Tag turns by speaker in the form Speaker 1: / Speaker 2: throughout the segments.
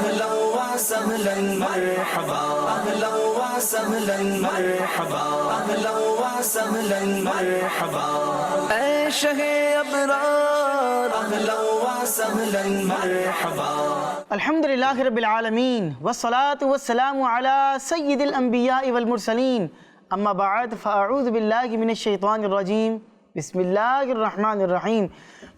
Speaker 1: أهلا وسهلا مرحبا أهلا وسهلا مرحبا أهلا وسهلا مرحبا اے شہ ابرار أهلا وسهلا مرحبا.
Speaker 2: الحمدللہ رب العالمین والصلاة والسلام علی سید الانبیاء والمرسلین اما بعد فاعوذ باللہ من الشیطان الرجیم بسم اللہ الرحمن الرحیم.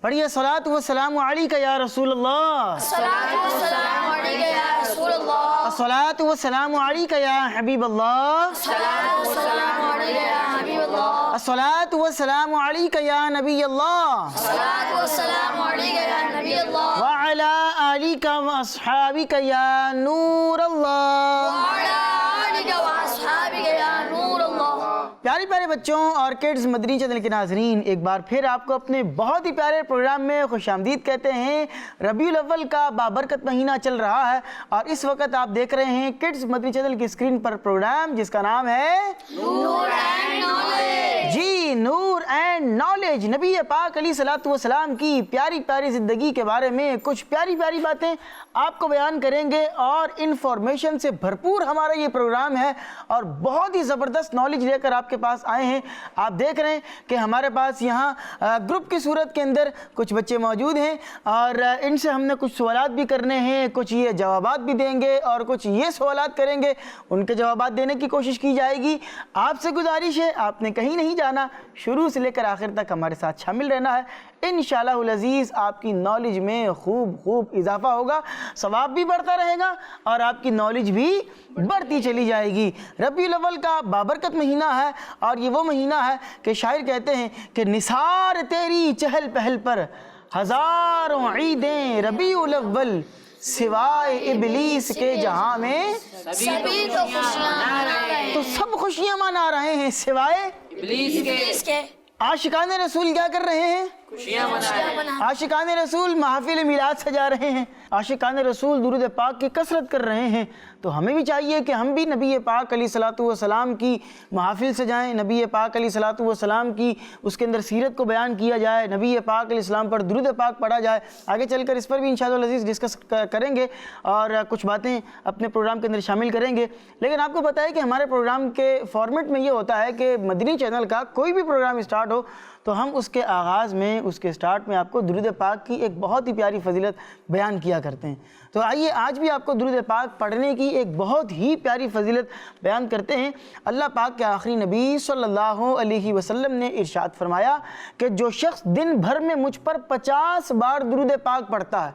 Speaker 2: پڑھیے صلاۃ والسلام علیک یا رسول اللہ،
Speaker 3: الصلاۃ والسلام علیک یا رسول اللہ،
Speaker 2: الصلاۃ والسلام علیک یا حبیب اللہ،
Speaker 3: الصلاۃ والسلام علیک یا حبیب اللہ،
Speaker 2: الصلاۃ والسلام علیک یا نبی اللہ،
Speaker 3: الصلاۃ والسلام علیک یا نبی اللہ،
Speaker 2: وعلی آلک واصحابک یا نور اللہ.
Speaker 3: وعلی آلک واصحابک یا نور اللہ.
Speaker 2: پیارے پیارے بچوں اور کڈز مدنی چینل کے ناظرین، ایک بار پھر آپ کو اپنے بہت ہی پیارے پروگرام میں خوش آمدید کہتے ہیں. ربیع الاول کا بابرکت مہینہ چل رہا ہے اور اس وقت آپ دیکھ رہے ہیں کڈز مدنی چینل کی اسکرین پر پروگرام جس کا نام ہے
Speaker 3: نور اینڈ نالج.
Speaker 2: جی، نور اینڈ نالج. نبی پاک علیہ الصلوۃ والسلام کی پیاری پیاری زندگی کے بارے میں کچھ پیاری پیاری باتیں آپ کو بیان کریں گے اور انفارمیشن سے بھرپور ہمارا یہ پروگرام ہے اور بہت ہی زبردست نالج لے کر آپ کے پاس آئے ہیں. آپ دیکھ رہے ہیں کہ ہمارے پاس یہاں گروپ کی صورت کے اندر کچھ بچے موجود ہیں اور ان سے ہم نے کچھ سوالات بھی کرنے ہیں، کچھ یہ جوابات بھی دیں گے اور کچھ یہ سوالات کریں گے، ان کے جوابات دینے کی کوشش کی جائے گی. آپ سے گزارش ہے آپ نے کہیں نہیں جانا، شروع سے لے کر آخر تک ہمارے ساتھ شامل رہنا ہے. انشاءاللہ العزیز آپ کی نالج میں خوب اضافہ ہوگا، ثواب بھی بڑھتا رہے گا اور آپ کی نالج بھی بڑھتی چلی جائے گی. ربیع الاول کا بابرکت مہینہ ہے اور یہ وہ مہینہ ہے کہ شاعر کہتے ہیں کہ نثار تیری چہل پہل پر ہزاروں عیدیں ربیع الاول سوائے ابلیس کے جہاں میں
Speaker 3: سبھی تو خوشیاں منا رہے ہیں،
Speaker 2: تو سب خوشیاں منا رہے ہیں سوائے
Speaker 3: ابلیس کے.
Speaker 2: عاشقان رسول کیا کر رہے ہیں؟
Speaker 3: خوشیاں منا.
Speaker 2: عاشقان رسول محافل میلاد سجا رہے ہیں، عاشقان رسول درود پاک کی کثرت کر رہے ہیں. تو ہمیں بھی چاہیے کہ ہم بھی نبی پاک علیہ الصلوۃ والسلام کی محافل سجائیں، نبی پاک علیہ الصلوۃ والسلام کی اس کے اندر سیرت کو بیان کیا جائے، نبی پاک علیہ السلام پر درود پاک پڑھا جائے. آگے چل کر اس پر بھی انشاءاللہ العزیز ڈسکس کریں گے اور کچھ باتیں اپنے پروگرام کے اندر شامل کریں گے. لیکن آپ کو پتہ ہے کہ ہمارے پروگرام کے فارمیٹ میں یہ ہوتا ہے کہ مدنی چینل کا کوئی بھی پروگرام اسٹارٹ ہو تو ہم اس کے آغاز میں، اس کے سٹارٹ میں آپ کو درود پاک کی ایک بہت ہی پیاری فضیلت بیان کیا کرتے ہیں. تو آئیے آج بھی آپ کو درود پاک پڑھنے کی ایک بہت ہی پیاری فضیلت بیان کرتے ہیں. اللہ پاک کے آخری نبی صلی اللہ علیہ وسلم نے ارشاد فرمایا کہ جو شخص دن بھر میں مجھ پر 50 بار درود پاک پڑھتا ہے،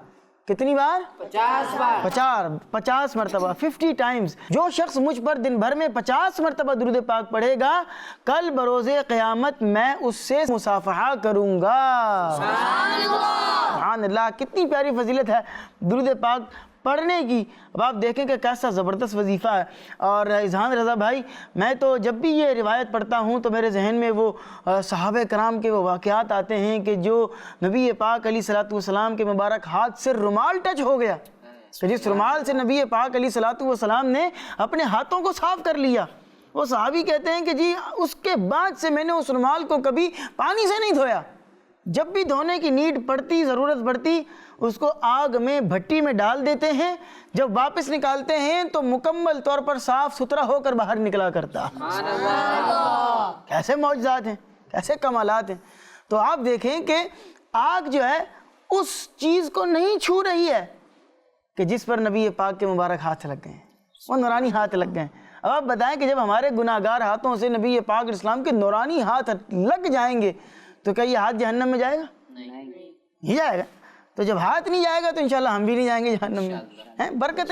Speaker 2: کتنی بار؟ 50 مرتبہ، 50 ٹائمز. جو شخص مجھ پر دن بھر میں 50 مرتبہ درود پاک پڑھے گا، کل بروز قیامت میں اس سے مصافحہ کروں گا. سبحان اللہ. کتنی پیاری فضیلت ہے درود پاک پڑھنے کی. اب آپ دیکھیں کہ کیسا زبردست وظیفہ ہے. اور اذہان رضا بھائی، میں تو جب بھی یہ روایت پڑھتا ہوں تو میرے ذہن میں وہ صحابہ کرام کے وہ واقعات آتے ہیں کہ جو نبی پاک علیہ الصلوۃ والسلام کے مبارک ہاتھ سے رومال ٹچ ہو گیا، تو جس رومال سے نبی پاک علیہ الصلوۃ والسلام نے اپنے ہاتھوں کو صاف کر لیا، وہ صحابی کہتے ہیں کہ جی اس کے بعد سے میں نے اس رومال کو کبھی پانی سے نہیں دھویا. جب بھی دھونے کی نیڈ پڑتی، ضرورت پڑتی، اس کو آگ میں بھٹی میں ڈال دیتے ہیں، جب واپس نکالتے ہیں تو مکمل طور پر صاف ستھرا ہو کر باہر نکلا کرتا. کیسے معجزات ہیں، کیسے کمالات ہیں. تو آپ دیکھیں کہ آگ جو ہے اس چیز کو نہیں چھو رہی ہے کہ جس پر نبی پاک کے مبارک ہاتھ لگ گئے ہیں، وہ نورانی ہاتھ لگ گئے. اب آپ بتائیں کہ جب ہمارے گناہ گار ہاتھوں سے نبی پاک اسلام کے نورانی ہاتھ لگ جائیں گے تو کیا یہ ہاتھ جہنم میں جائے گا؟ نہیں جائے گا. تو جب ہاتھ نہیں جائے گا تو انشاءاللہ ہم بھی نہیں جائیں گے جہنم میں.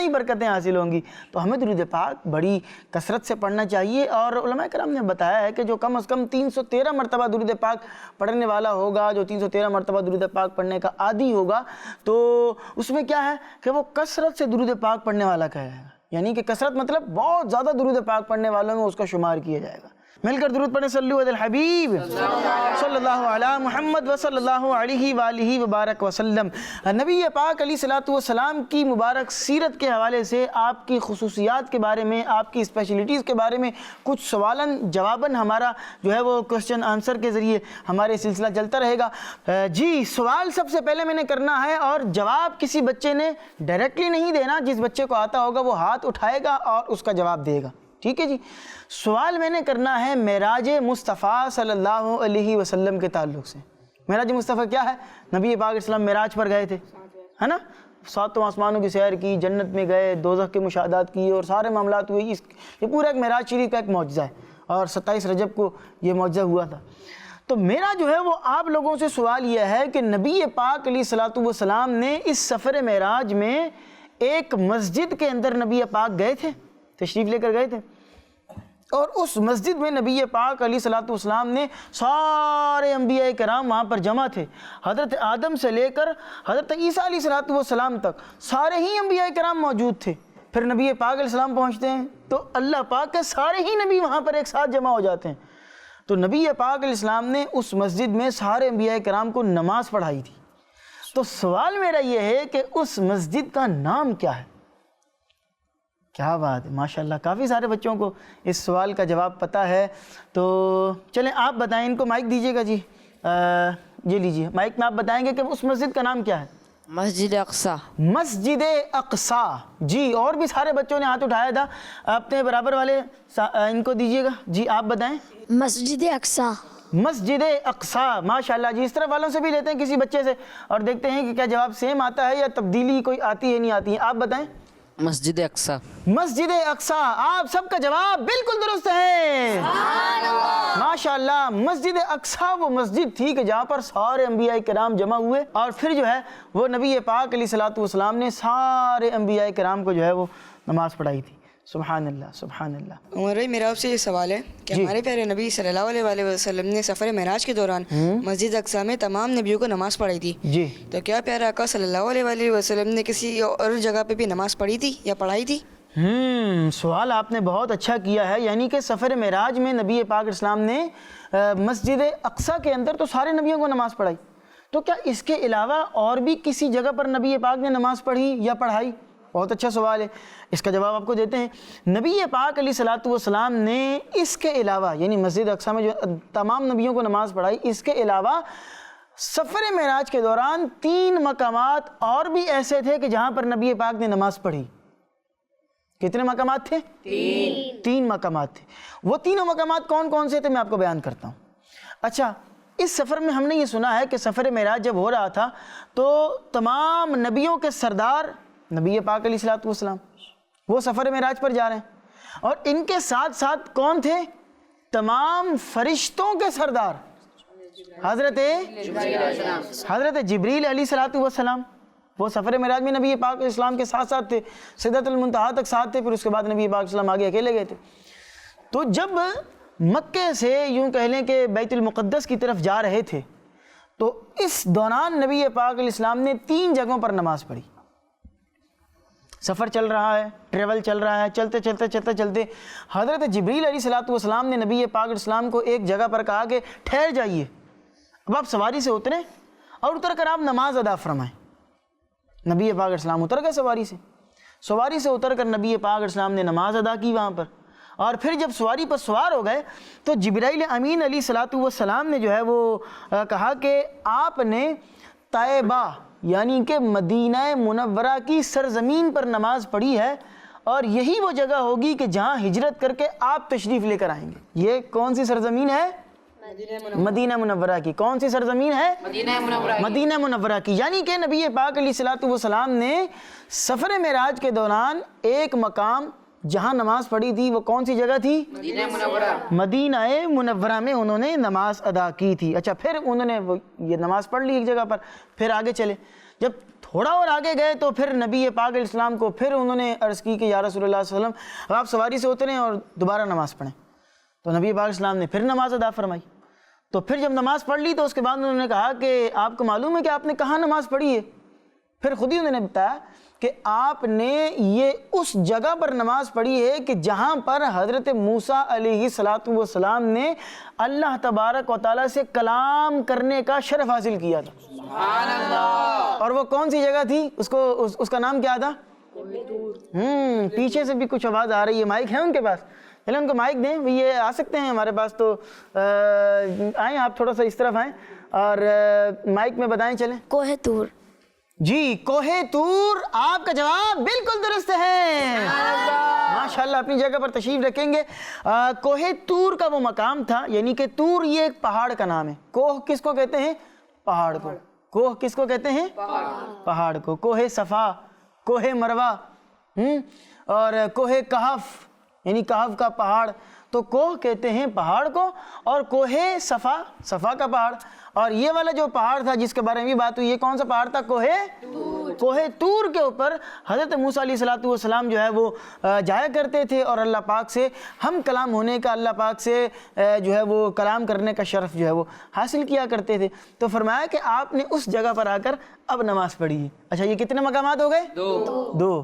Speaker 2: برکتیں حاصل ہوں گی. تو ہمیں درود پاک بڑی کثرت سے پڑھنا چاہیے. اور علماء کرام نے بتایا ہے کہ جو کم از کم 313 مرتبہ درود پاک پڑھنے والا ہوگا، جو 313 مرتبہ درود پاک پڑھنے کا عادی ہوگا، تو اس میں کیا ہے کہ وہ کثرت سے درود پاک پڑھنے والا کہے گا. یعنی کہ کثرت مطلب بہت زیادہ درود پاک پڑھنے والوں میں اس کا شمار کیا جائے گا. مل کر درود پڑھیں، صلو علی الحبیب صلی اللہ علی محمد و صلی اللہ علیہ وآلہ وبارک وسلم۔ نبی پاک علیہ الصلوۃ والسلام کی مبارک سیرت کے حوالے سے آپ کی خصوصیات کے بارے میں، آپ کی اسپیشلٹیز کے بارے میں کچھ سوالن جواباً ہمارا جو ہے وہ کوسچن آنسر کے ذریعے ہمارے سلسلہ چلتا رہے گا۔ جی، سوال سب سے پہلے میں نے کرنا ہے اور جواب کسی بچے نے ڈائریکٹلی نہیں دینا، جس بچے کو آتا ہوگا وہ ہاتھ اٹھائے گا اور اس کا جواب دے گا، ٹھیک ہے جی۔ سوال میں نے کرنا ہے معراج مصطفیٰ صلی اللہ علیہ وسلم کے تعلق سے۔ معراج مصطفیٰ کیا ہے؟ نبی پاک علیہ السلام معراج پر گئے تھے، ہے نا، 7 آسمانوں کی سیر کی، جنت میں گئے، دوزخ کے مشاہدات کیے اور سارے معاملات ہوئے۔ یہ پورا ایک معراج شریف کا ایک معجزہ ہے اور 27 رجب کو یہ معجزہ ہوا تھا۔ تو میرا جو ہے وہ آپ لوگوں سے سوال یہ ہے کہ نبی پاک علیہ الصلوۃ والسلام نے اس سفر معراج میں ایک مسجد کے اندر نبی پاک گئے تھے، تشریف لے کر گئے تھے، اور اس مسجد میں نبی پاک علیہ الصلوۃ والسلام نے سارے انبیاء کرام وہاں پر جمع تھے، حضرت آدم سے لے کر حضرت عیسیٰ علیہ الصلوۃ والسلام تک سارے ہی انبیاء کرام موجود تھے۔ پھر نبی پاک علیہ السلام پہنچتے ہیں تو اللہ پاک کے سارے ہی نبی وہاں پر ایک ساتھ جمع ہو جاتے ہیں۔ تو نبی پاک علیہ السلام نے اس مسجد میں سارے انبیاء کرام کو نماز پڑھائی تھی۔ تو سوال میرا یہ ہے کہ اس مسجد کا نام کیا ہے؟ کیا بات ہے، ماشاءاللہ کافی سارے بچوں کو اس سوال کا جواب پتہ ہے۔ تو چلیں آپ بتائیں، ان کو مائک دیجیے گا جی، یہ لیجیے مائک میں، آپ بتائیں گے کہ اس مسجد کا نام کیا ہے؟
Speaker 4: مسجد اقصی۔
Speaker 2: مسجد اقصی، جی۔ اور بھی سارے بچوں نے ہاتھ اٹھایا تھا، اپنے برابر والے ان کو دیجیے گا جی، آپ بتائیں۔
Speaker 3: مسجد اقصی۔
Speaker 2: مسجد اقصی، ماشاءاللہ جی۔ اس طرف والوں سے بھی لیتے ہیں کسی بچے سے اور دیکھتے ہیں کہ کیا جواب سیم آتا ہے یا تبدیلی کوئی آتی ہے نہیں آتی ہے، آپ بتائیں۔
Speaker 4: مسجد اقصی۔
Speaker 2: مسجد اقصی، آپ سب کا جواب بالکل درست ہے، ماشاءاللہ۔ مسجد اقصی وہ مسجد تھی کہ جہاں پر سارے انبیاء کرام جمع ہوئے اور پھر جو ہے وہ نبی پاک علیہ الصلوۃ والسلام نے سارے انبیاء کرام کو جو ہے وہ نماز پڑھائی تھی۔ سبحان اللہ، سبحان اللہ۔
Speaker 5: عمر بھائی، میرا آپ سے یہ سوال ہے کہ ہمارے پیارے نبی صلی اللہ علیہ وآلہ وسلم نے سفر معراج کے دوران مسجد اقصی میں تمام نبیوں کو نماز پڑھائی تھی،
Speaker 2: جی،
Speaker 5: تو کیا پیارا آقا صلی اللہ علیہ وآلہ وسلم نے کسی اور جگہ پہ بھی نماز پڑھی تھی یا پڑھائی تھی؟
Speaker 2: سوال آپ نے بہت اچھا کیا ہے، یعنی کہ سفر معراج میں نبی پاک علیہ السلام نے مسجد اقصی کے اندر تو سارے نبیوں کو نماز پڑھائی، تو کیا اس کے علاوہ اور بھی کسی جگہ پر نبی پاک نے نماز پڑھی یا پڑھائی؟ بہت اچھا سوال ہے، اس کا جواب آپ کو دیتے ہیں۔ نبی پاک علیہ الصلوۃ والسلام نے اس کے علاوہ، یعنی مسجد اقصی میں جو تمام نبیوں کو نماز پڑھائی، اس کے علاوہ سفر معراج کے دوران 3 مقامات اور بھی ایسے تھے کہ جہاں پر نبی پاک نے نماز پڑھی۔ کتنے مقامات تھے؟ 3 مقامات تھے۔ وہ تینوں مقامات کون کون سے تھے میں آپ کو بیان کرتا ہوں۔ اچھا، اس سفر میں ہم نے یہ سنا ہے کہ سفر معراج جب ہو رہا تھا تو تمام نبیوں کے سردار نبی پاک علیہ الصلوۃ والسلام وہ سفر معراج پر جا رہے ہیں، اور ان کے ساتھ ساتھ کون تھے؟ تمام فرشتوں کے سردار حضرت جبریل علیہ الصلوۃ والسلام، وہ سفر معراج میں نبی پاک علیہ السلام کے ساتھ ساتھ تھے، سدرۃ المنتہا تک ساتھ تھے، پھر اس کے بعد نبی پاک علیہ السلام آگے اکیلے گئے تھے۔ تو جب مکے سے یوں کہہ لیں کہ بیت المقدس کی طرف جا رہے تھے تو اس دوران نبی پاک علیہ السلام نے 3 جگہوں پر نماز پڑھی۔ سفر چل رہا ہے، ٹریول چل رہا ہے، چلتے حضرت جبریل علیہ الصلوۃ والسلام نے نبی پاک علیہ السلام کو ایک جگہ پر کہا کہ ٹھہر جائیے، اب آپ سواری سے اتریں اور اتر کر آپ نماز ادا فرمائیں۔ نبی پاک علیہ السلام اتر گئے سواری سے اتر کر نبی پاک علیہ السلام نے نماز ادا کی وہاں پر، اور پھر جب سواری پر سوار ہو گئے تو جبرائیل امین علیہ الصلوۃ والسلام نے جو ہے وہ کہا کہ آپ نے طیبہ یعنی کہ مدینہ منورہ کی سرزمین پر نماز پڑھی ہے، اور یہی وہ جگہ ہوگی کہ جہاں ہجرت کر کے آپ تشریف لے کر آئیں گے۔ یہ کون سی سرزمین ہے؟ مدینہ منورہ کی۔ کون سی سرزمین ہے؟ مدینہ منورہ کی۔ یعنی کہ نبی پاک علیہ الصلوۃ والسلام نے سفر معراج کے دوران ایک مقام جہاں نماز پڑھی تھی وہ کون سی جگہ تھی؟ مدینہ منورہ میں انہوں نے نماز ادا کی تھی۔ اچھا، پھر انہوں نے یہ نماز پڑھ لی ایک جگہ پر، پھر آگے چلے۔ جب تھوڑا اور آگے گئے تو پھر نبی پاک علیہ السلام کو پھر انہوں نے عرض کی کہ یا رسول اللہ صلی اللہ علیہ وسلم اب آپ سواری سے اتریں اور دوبارہ نماز پڑھیں۔ تو نبی پاک علیہ السلام نے پھر نماز ادا فرمائی۔ تو پھر جب نماز پڑھ لی تو اس کے بعد انہوں نے کہا کہ آپ کو معلوم ہے کہ آپ نے کہاں نماز پڑھی ہے؟ پھر خود ہی انہوں نے بتایا کہ آپ نے یہ اس جگہ پر نماز پڑھی ہے کہ جہاں پر حضرت موسیٰ علیہ السلام نے اللہ تبارک و تعالیٰ سے کلام کرنے کا شرف حاصل کیا تھا. سبحان اللہ. اور وہ کون سی جگہ تھی؟ اس کا نام کیا تھا؟ پیچھے سے بھی کچھ آواز آ رہی ہے. مائک ہے ان کے پاس؟ چلیں ان کو مائک دیں. یہ آ سکتے ہیں ہمارے پاس تو آئیں، آپ تھوڑا سا اس طرف آئیں اور مائک میں بتائیں. چلیں.
Speaker 3: کوہ طور.
Speaker 2: جی کوہ طور، آپ کا جواب بالکل درست ہے. ماشاءاللہ، اپنی جگہ پر تشریف رکھیں گے. کوہ طور کا وہ مقام تھا، یعنی کہ طور یہ ایک پہاڑ کا نام ہے. کوہ کس کو کہتے ہیں؟ پہاڑ کو. کوہ کس کو کہتے ہیں؟ پہاڑ کو. کوہ صفا، کوہ مروہ اور کوہ کہف یعنی کہف کا پہاڑ. تو کوہ کہتے ہیں پہاڑ کو، اور کوہ صفا، صفا کا پہاڑ. اور یہ والا جو پہاڑ تھا جس کے بارے میں بھی بات ہوئی، یہ کون سا پہاڑ تھا؟ کوہ طور کے اوپر حضرت موسیٰ علیہ السلام جو ہے وہ جایا کرتے تھے اور اللہ پاک سے ہم کلام ہونے کا، اللہ پاک سے جو ہے وہ کلام کرنے کا شرف جو ہے وہ حاصل کیا کرتے تھے. تو فرمایا کہ آپ نے اس جگہ پر آ کر اب نماز پڑھی ہے. اچھا، یہ کتنے مقامات ہو گئے؟ دو.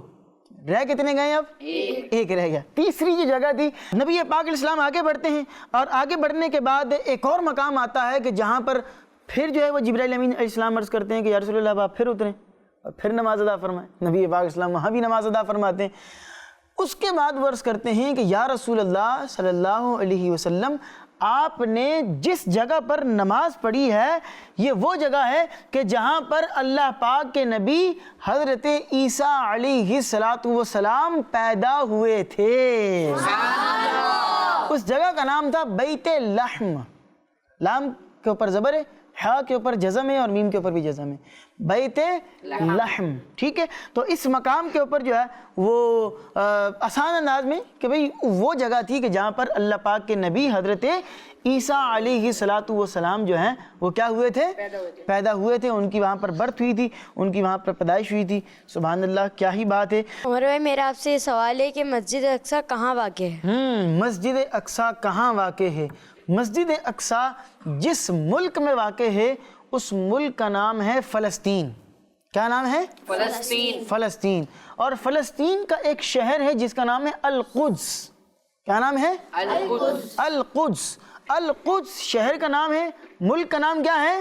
Speaker 2: رہ کتنے گئے اب؟ ایک رہ گیا. تیسری جو جگہ تھی، نبی پاک علیہ السلام آگے بڑھتے ہیں اور آگے بڑھنے کے بعد ایک اور مقام آتا ہے کہ جہاں پر پھر جو ہے وہ جبرائیل امین علیہ السلام عرض کرتے ہیں کہ یا رسول اللہ آپ پھر اتریں اور پھر نماز ادا فرمائیں. نبی پاک علیہ السلام وہاں بھی نماز ادا فرماتے ہیں. اس کے بعد وہ عرض کرتے ہیں کہ یا رسول اللہ صلی اللہ علیہ وسلم، آپ نے جس جگہ پر نماز پڑھی ہے یہ وہ جگہ ہے کہ جہاں پر اللہ پاک کے نبی حضرت عیسیٰ علیہ السلام پیدا ہوئے تھے. اس جگہ کا نام تھا بیت لحم. لام کے اوپر زبر ہے، ہا کے اوپر جزم ہے اور میم کے اوپر بھی جزم ہے. بیت لحم. ٹھیک ہے. تو اس مقام کے اوپر جو ہے وہ آسان انداز میں کہ بھئی وہ جگہ تھی کہ جہاں پر اللہ پاک کے نبی حضرت عیسیٰ علیہ السلام جو ہیں وہ کیا ہوئے تھے؟ پیدا ہوئے تھے. ان کی وہاں پر برتھ ہوئی تھی، ان کی وہاں پر پیدائش ہوئی تھی. سبحان اللہ، کیا ہی بات ہے.
Speaker 6: عمر بھائی، میرا آپ سے یہ سوال ہے کہ مسجد اقصیٰ کہاں واقع ہے؟
Speaker 2: مسجد اقصیٰ کہاں واقع ہے؟ مسجد اقصیٰ جس ملک میں واقع ہے اس ملک کا نام ہے فلسطین. کیا نام ہے؟ فلسطین. اور فلسطین کا ایک شہر ہے جس کا نام ہے القدس. کیا نام ہے؟ القدس. القدس شہر کا نام ہے، ملک کا نام کیا ہے؟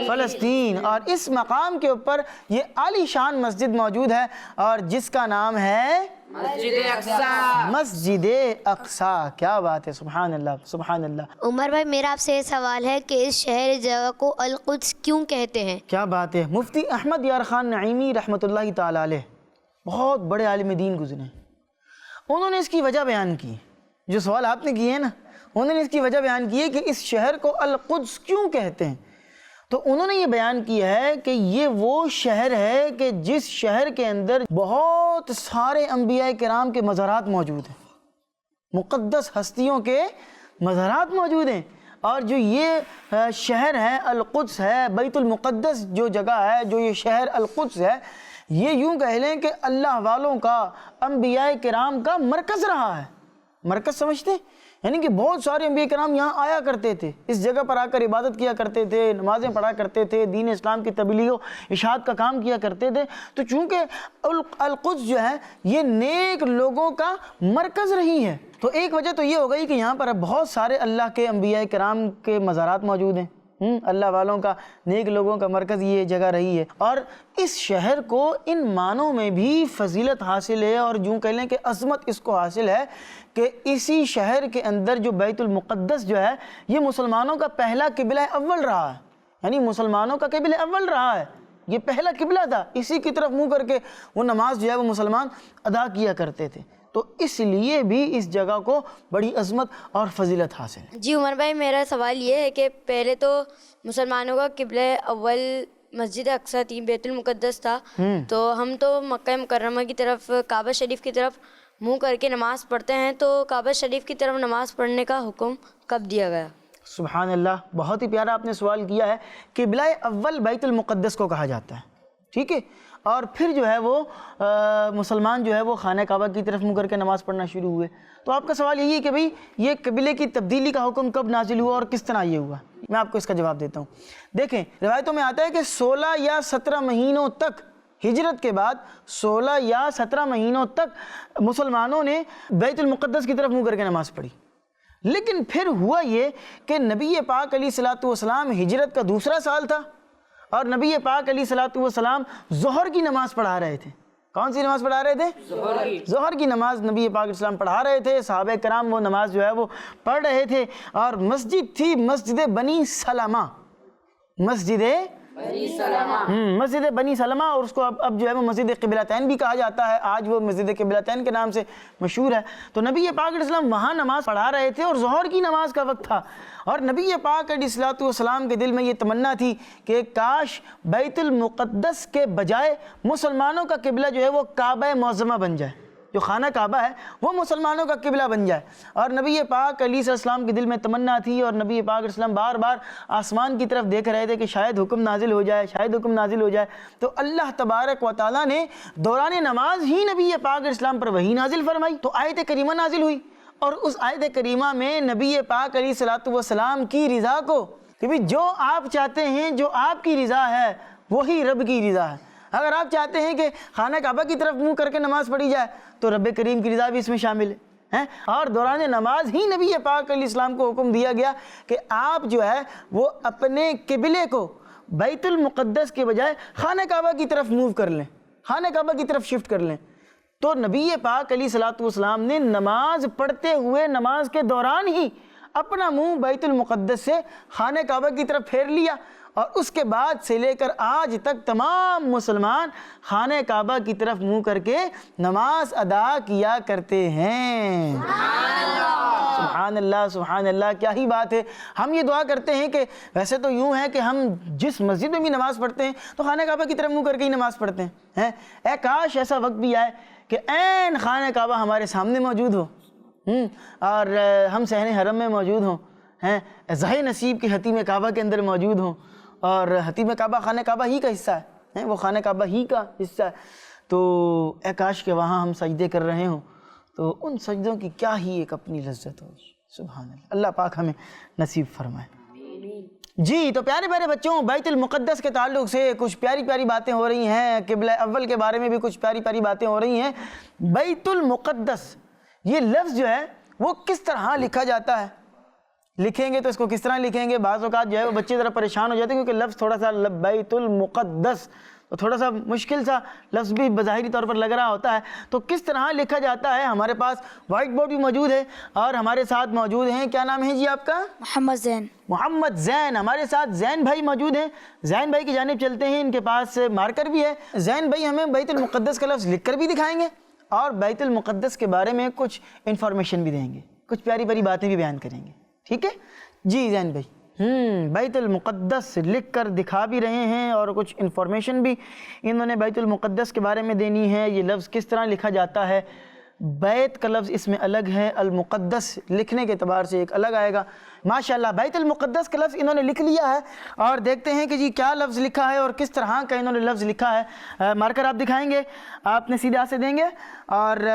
Speaker 2: فلسطین. اور اس مقام کے اوپر یہ عالی شان مسجد موجود ہے اور جس کا نام ہے مسجد اقصیٰ. کیا بات ہے، سبحان اللہ سبحان اللہ.
Speaker 3: عمر بھائی، میرا آپ سے یہ سوال ہے کہ اس شہر جگہ کو القدس کیوں کہتے ہیں؟
Speaker 2: کیا بات ہے. مفتی احمد یار خان نعیمی رحمۃ اللہ تعالی علیہ بہت بڑے عالم دین گزرے ہیں. انہوں نے اس کی وجہ بیان کی. جو سوال آپ نے کیے ہیں نا، انہوں نے اس کی وجہ بیان کی ہے کہ اس شہر کو القدس کیوں کہتے ہیں. تو انہوں نے یہ بیان کیا ہے کہ یہ وہ شہر ہے کہ جس شہر کے اندر بہت سارے انبیاء کرام کے مزارات موجود ہیں، مقدس ہستیوں کے مزارات موجود ہیں. اور جو یہ شہر ہے القدس ہے، بیت المقدس جو جگہ ہے، جو یہ شہر القدس ہے، یہ یوں کہہ لیں کہ اللہ والوں کا، انبیاء کرام کا مرکز رہا ہے. مرکز سمجھتے ہیں؟ یعنی کہ بہت سارے انبیاء کرام یہاں آیا کرتے تھے، اس جگہ پر آ کر عبادت کیا کرتے تھے، نمازیں پڑھا کرتے تھے، دین اسلام کی تبلیغ و اشاعت کا کام کیا کرتے تھے. تو چونکہ القدس جو ہے یہ نیک لوگوں کا مرکز رہی ہے، تو ایک وجہ تو یہ ہو گئی کہ یہاں پر بہت سارے اللہ کے انبیاء کرام کے مزارات موجود ہیں. اللہ والوں کا، نیک لوگوں کا مرکز یہ جگہ رہی ہے. اور اس شہر کو ان معنوں میں بھی فضیلت حاصل ہے اور یوں کہہ لیں کہ عظمت اس کو حاصل ہے کہ اسی شہر کے اندر جو بیت المقدس جو ہے یہ مسلمانوں کا پہلا قبلہ اول رہا ہے. یعنی مسلمانوں کا قبلہ اول رہا ہے، یہ پہلا قبلہ تھا. اسی کی طرف منہ کر کے وہ نماز جو ہے وہ مسلمان ادا کیا کرتے تھے. تو اس لیے بھی اس جگہ کو بڑی عظمت اور فضیلت حاصل ہے.
Speaker 6: جی عمر بھائی، میرا سوال یہ ہے کہ پہلے تو مسلمانوں کا قبلہ اول مسجد اقصیٰ تھی، بیت المقدس تھا. تو ہم تو مکہ مکرمہ کی طرف، کعبہ شریف کی طرف منہ کر کے نماز پڑھتے ہیں. تو کعبہ شریف کی طرف نماز پڑھنے کا حکم کب دیا گیا؟
Speaker 2: سبحان اللہ، بہت ہی پیارا آپ نے سوال کیا ہے. قبلہ اول بیت المقدس کو کہا جاتا ہے. ٹھیک ہے. اور پھر جو ہے وہ مسلمان جو ہے وہ خانہ کعبہ کی طرف منہ کر کے نماز پڑھنا شروع ہوئے. تو آپ کا سوال یہی ہے کہ بھئی یہ قبلے کی تبدیلی کا حکم کب نازل ہوا اور کس طرح یہ ہوا. میں آپ کو اس کا جواب دیتا ہوں. دیکھیں، روایتوں میں آتا ہے کہ 16 یا 17 مہینوں تک ہجرت کے بعد 16 یا 17 مہینوں تک مسلمانوں نے بیت المقدس کی طرف منہ کر کے نماز پڑھی. لیکن پھر ہوا یہ کہ نبی پاک علیہ الصلوۃ والسلام ہجرت کا دوسرا سال تھا اور نبی پاک علیہ الصلوۃ والسلام ظہر کی نماز پڑھا رہے تھے. کون سی نماز پڑھا رہے تھے؟ ظہر کی نماز نبی پاک علیہ السلام پڑھا رہے تھے. صحابہ کرام وہ نماز جو ہے وہ پڑھ رہے تھے اور مسجد تھی مسجد بنی سلمہ. مسجد بنی سلمہ، اور اس کو اب جو ہے وہ مسجد قبلتین بھی کہا جاتا ہے. آج وہ مسجد قبلتین کے نام سے مشہور ہے. تو نبی پاک علیہ السلام وہاں نماز پڑھا رہے تھے اور ظہر کی نماز کا وقت تھا. اور نبی پاک علیہ السلام کے دل میں یہ تمنا تھی کہ کاش بیت المقدس کے بجائے مسلمانوں کا قبلہ جو ہے وہ کعبہ معظمہ بن جائے. جو خانہ کعبہ ہے وہ مسلمانوں کا قبلہ بن جائے. اور نبی پاک علیہ السلام کے دل میں تمنا تھی اور نبی پاک علیہ السلام بار بار آسمان کی طرف دیکھ رہے تھے کہ شاید حکم نازل ہو جائے، شاید حکم نازل ہو جائے. تو اللہ تبارک و تعالیٰ نے دوران نماز ہی نبی پاک علیہ السلام پر وحی نازل فرمائی. تو آیت کریمہ نازل ہوئی اور اس آیت کریمہ میں نبی پاک علیہ السلام کی رضا کو کہ بھی جو آپ چاہتے ہیں، جو آپ کی رضا ہے وہی رب کی رضا ہے. اگر آپ چاہتے ہیں کہ خانہ کعبہ کی طرف منہ کر کے نماز پڑھی جائے تو رب کریم کی رضا بھی اس میں شامل ہے. اور دوران نماز ہی نبی پاک علیہ السلام کو حکم دیا گیا کہ آپ جو ہے وہ اپنے قبلے کو بیت المقدس کے بجائے خانہ کعبہ کی طرف موو کر لیں، خانہ کعبہ کی طرف شفٹ کر لیں. تو نبی پاک علیہ السلام نے نماز پڑھتے ہوئے نماز کے دوران ہی اپنا منہ بیت المقدس سے خانہ کعبہ کی طرف پھیر لیا. اور اس کے بعد سے لے کر آج تک تمام مسلمان خانہ کعبہ کی طرف منہ کر کے نماز ادا کیا کرتے ہیں. سبحان اللہ سبحان اللہ، کیا ہی بات ہے. ہم یہ دعا کرتے ہیں کہ ویسے تو یوں ہے کہ ہم جس مسجد میں بھی نماز پڑھتے ہیں تو خانہ کعبہ کی طرف منہ کر کے ہی نماز پڑھتے ہیں. اے کاش ایسا وقت بھی آئے کہ عین خانہ کعبہ ہمارے سامنے موجود ہو اور ہم صحن حرم میں موجود ہوں، زہ نصیب کے حتیم کعبہ کے اندر موجود ہوں. اور حتیم کعبہ خانہ کعبہ ہی کا حصہ ہے، وہ خانہ کعبہ ہی کا حصہ ہے. تو اے کاش کہ وہاں ہم سجدے کر رہے ہوں تو ان سجدوں کی کیا ہی ایک اپنی لذت ہو. سبحان اللہ، اللہ پاک ہمیں نصیب فرمائے. جی تو پیارے پیارے بچوں، بیت المقدس کے تعلق سے کچھ پیاری پیاری باتیں ہو رہی ہیں. قبلہ اول کے بارے میں بھی کچھ پیاری پیاری باتیں ہو رہی ہیں. بیت المقدس یہ لفظ جو ہے وہ کس طرح لکھا جاتا ہے؟ لکھیں گے تو اس کو کس طرح لکھیں گے؟ بعض اوقات جو ہے وہ بچے ذرا پریشان ہو جاتے ہیں کیونکہ لفظ تھوڑا سا بیت المقدس تو تھوڑا سا مشکل سا لفظ بھی بظاہری طور پر لگ رہا ہوتا ہے. تو کس طرح لکھا جاتا ہے؟ ہمارے پاس وائٹ بورڈ بھی موجود ہے اور ہمارے ساتھ موجود ہیں، کیا نام ہے جی آپ کا؟
Speaker 5: محمد زین.
Speaker 2: محمد زین. ہمارے ساتھ زین بھائی موجود ہیں. زین بھائی کی جانب چلتے ہیں، ان کے پاس مارکر بھی ہے. زین بھائی ہمیں بیت المقدس کا لفظ لکھ کر بھی دکھائیں گے اور بیت المقدس کے بارے میں کچھ انفارمیشن بھی دیں گے، کچھ پیاری پیاری باتیں بھی بیان کریں گے. ٹھیک ہے جی زین بھائی. بیت المقدس لکھ کر دکھا بھی رہے ہیں اور کچھ انفارمیشن بھی انہوں نے بیت المقدس کے بارے میں دینی ہے. یہ لفظ کس طرح لکھا جاتا ہے؟ بیت کا لفظ اس میں الگ ہے، المقدس لکھنے کے اعتبار سے ایک الگ آئے گا. ماشاءاللہ بیت المقدس کا لفظ انہوں نے لکھ لیا ہے اور دیکھتے ہیں کہ جی کیا لفظ لکھا ہے اور کس طرح کا انہوں نے لفظ لکھا ہے. مارکر آپ دکھائیں گے، آپ نے سیدھے ہاتھ سے دیں گے اور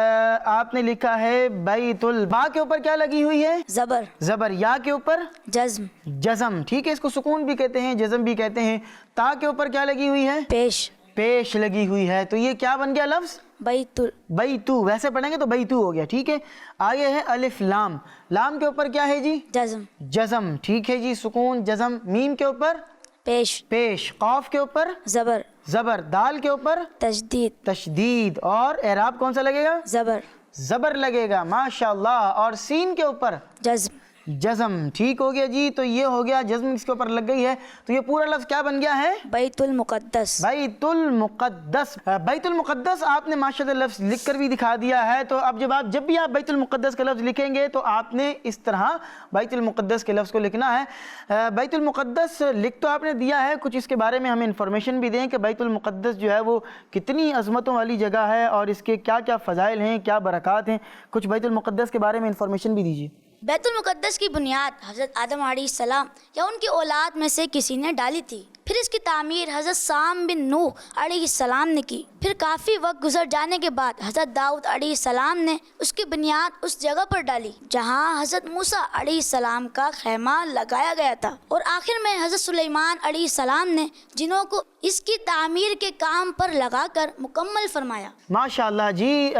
Speaker 2: آپ نے لکھا ہے بیت با کے اوپر کیا لگی ہوئی ہے؟
Speaker 5: زبر.
Speaker 2: زبر. یا کے اوپر
Speaker 5: جزم.
Speaker 2: جزم. ٹھیک ہے، اس کو سکون بھی کہتے ہیں، جزم بھی کہتے ہیں. تا کے اوپر کیا لگی ہوئی ہے؟
Speaker 5: پیش.
Speaker 2: پیش لگی ہوئی ہے. تو یہ کیا بن گیا لفظ؟
Speaker 5: بیت.
Speaker 2: بیتو. ویسے پڑھیں گے تو بیتو ہو گیا. ٹھیک ہے، آگے ہے الف لام. لام کے اوپر کیا ہے جی؟
Speaker 5: جزم.
Speaker 2: جزم. ٹھیک ہے جی، سکون جزم. میم کے اوپر
Speaker 5: پیش.
Speaker 2: پیش. قاف کے اوپر
Speaker 5: زبر.
Speaker 2: زبر. دال کے اوپر
Speaker 5: تشدید.
Speaker 2: تشدید. اور اعراب کون سا لگے گا؟
Speaker 5: زبر.
Speaker 2: زبر لگے گا. ماشاءاللہ. اور سین کے اوپر
Speaker 5: جزم.
Speaker 2: جزم. ٹھیک ہو گیا جی. تو یہ ہو گیا جزم، اس کے اوپر لگ گئی ہے. تو یہ پورا لفظ کیا بن گیا ہے؟
Speaker 5: بیت المقدس.
Speaker 2: بیت المقدس. بیت المقدس آپ نے ماشاءاللہ لفظ لکھ کر بھی دکھا دیا ہے. تو اب جب بھی آپ بیت المقدس کا لفظ لکھیں گے تو آپ نے اس طرح بیت المقدس کے لفظ کو لکھنا ہے. بیت المقدس لکھ تو آپ نے دیا ہے، کچھ اس کے بارے میں ہمیں انفارمیشن بھی دیں کہ بیت المقدس جو ہے وہ کتنی عظمتوں والی جگہ ہے اور اس کے کیا کیا فضائل ہیں، کیا برکات ہیں. کچھ بیت المقدس کے بارے میں انفارمیشن بھی دیجیے.
Speaker 7: بیت المقدس کی بنیاد حضرت آدم علیہ السلام یا ان کی اولاد میں سے کسی نے ڈالی تھی. پھر اس کی تعمیر حضرت سام بن نوح علیہ السلام نے کی۔ پھر کافی وقت گزر جانے کے بعد حضرت داؤد علیہ السلام نے اس کی بنیاد اس جگہ پر ڈالی جہاں حضرت موسیٰ علیہ السلام کا خیمہ لگایا گیا تھا، اور آخر میں حضرت سلیمان علیہ السلام نے جنوں کو اس کی تعمیر کے کام پر لگا کر مکمل فرمایا۔
Speaker 2: ماشاءاللہ جی،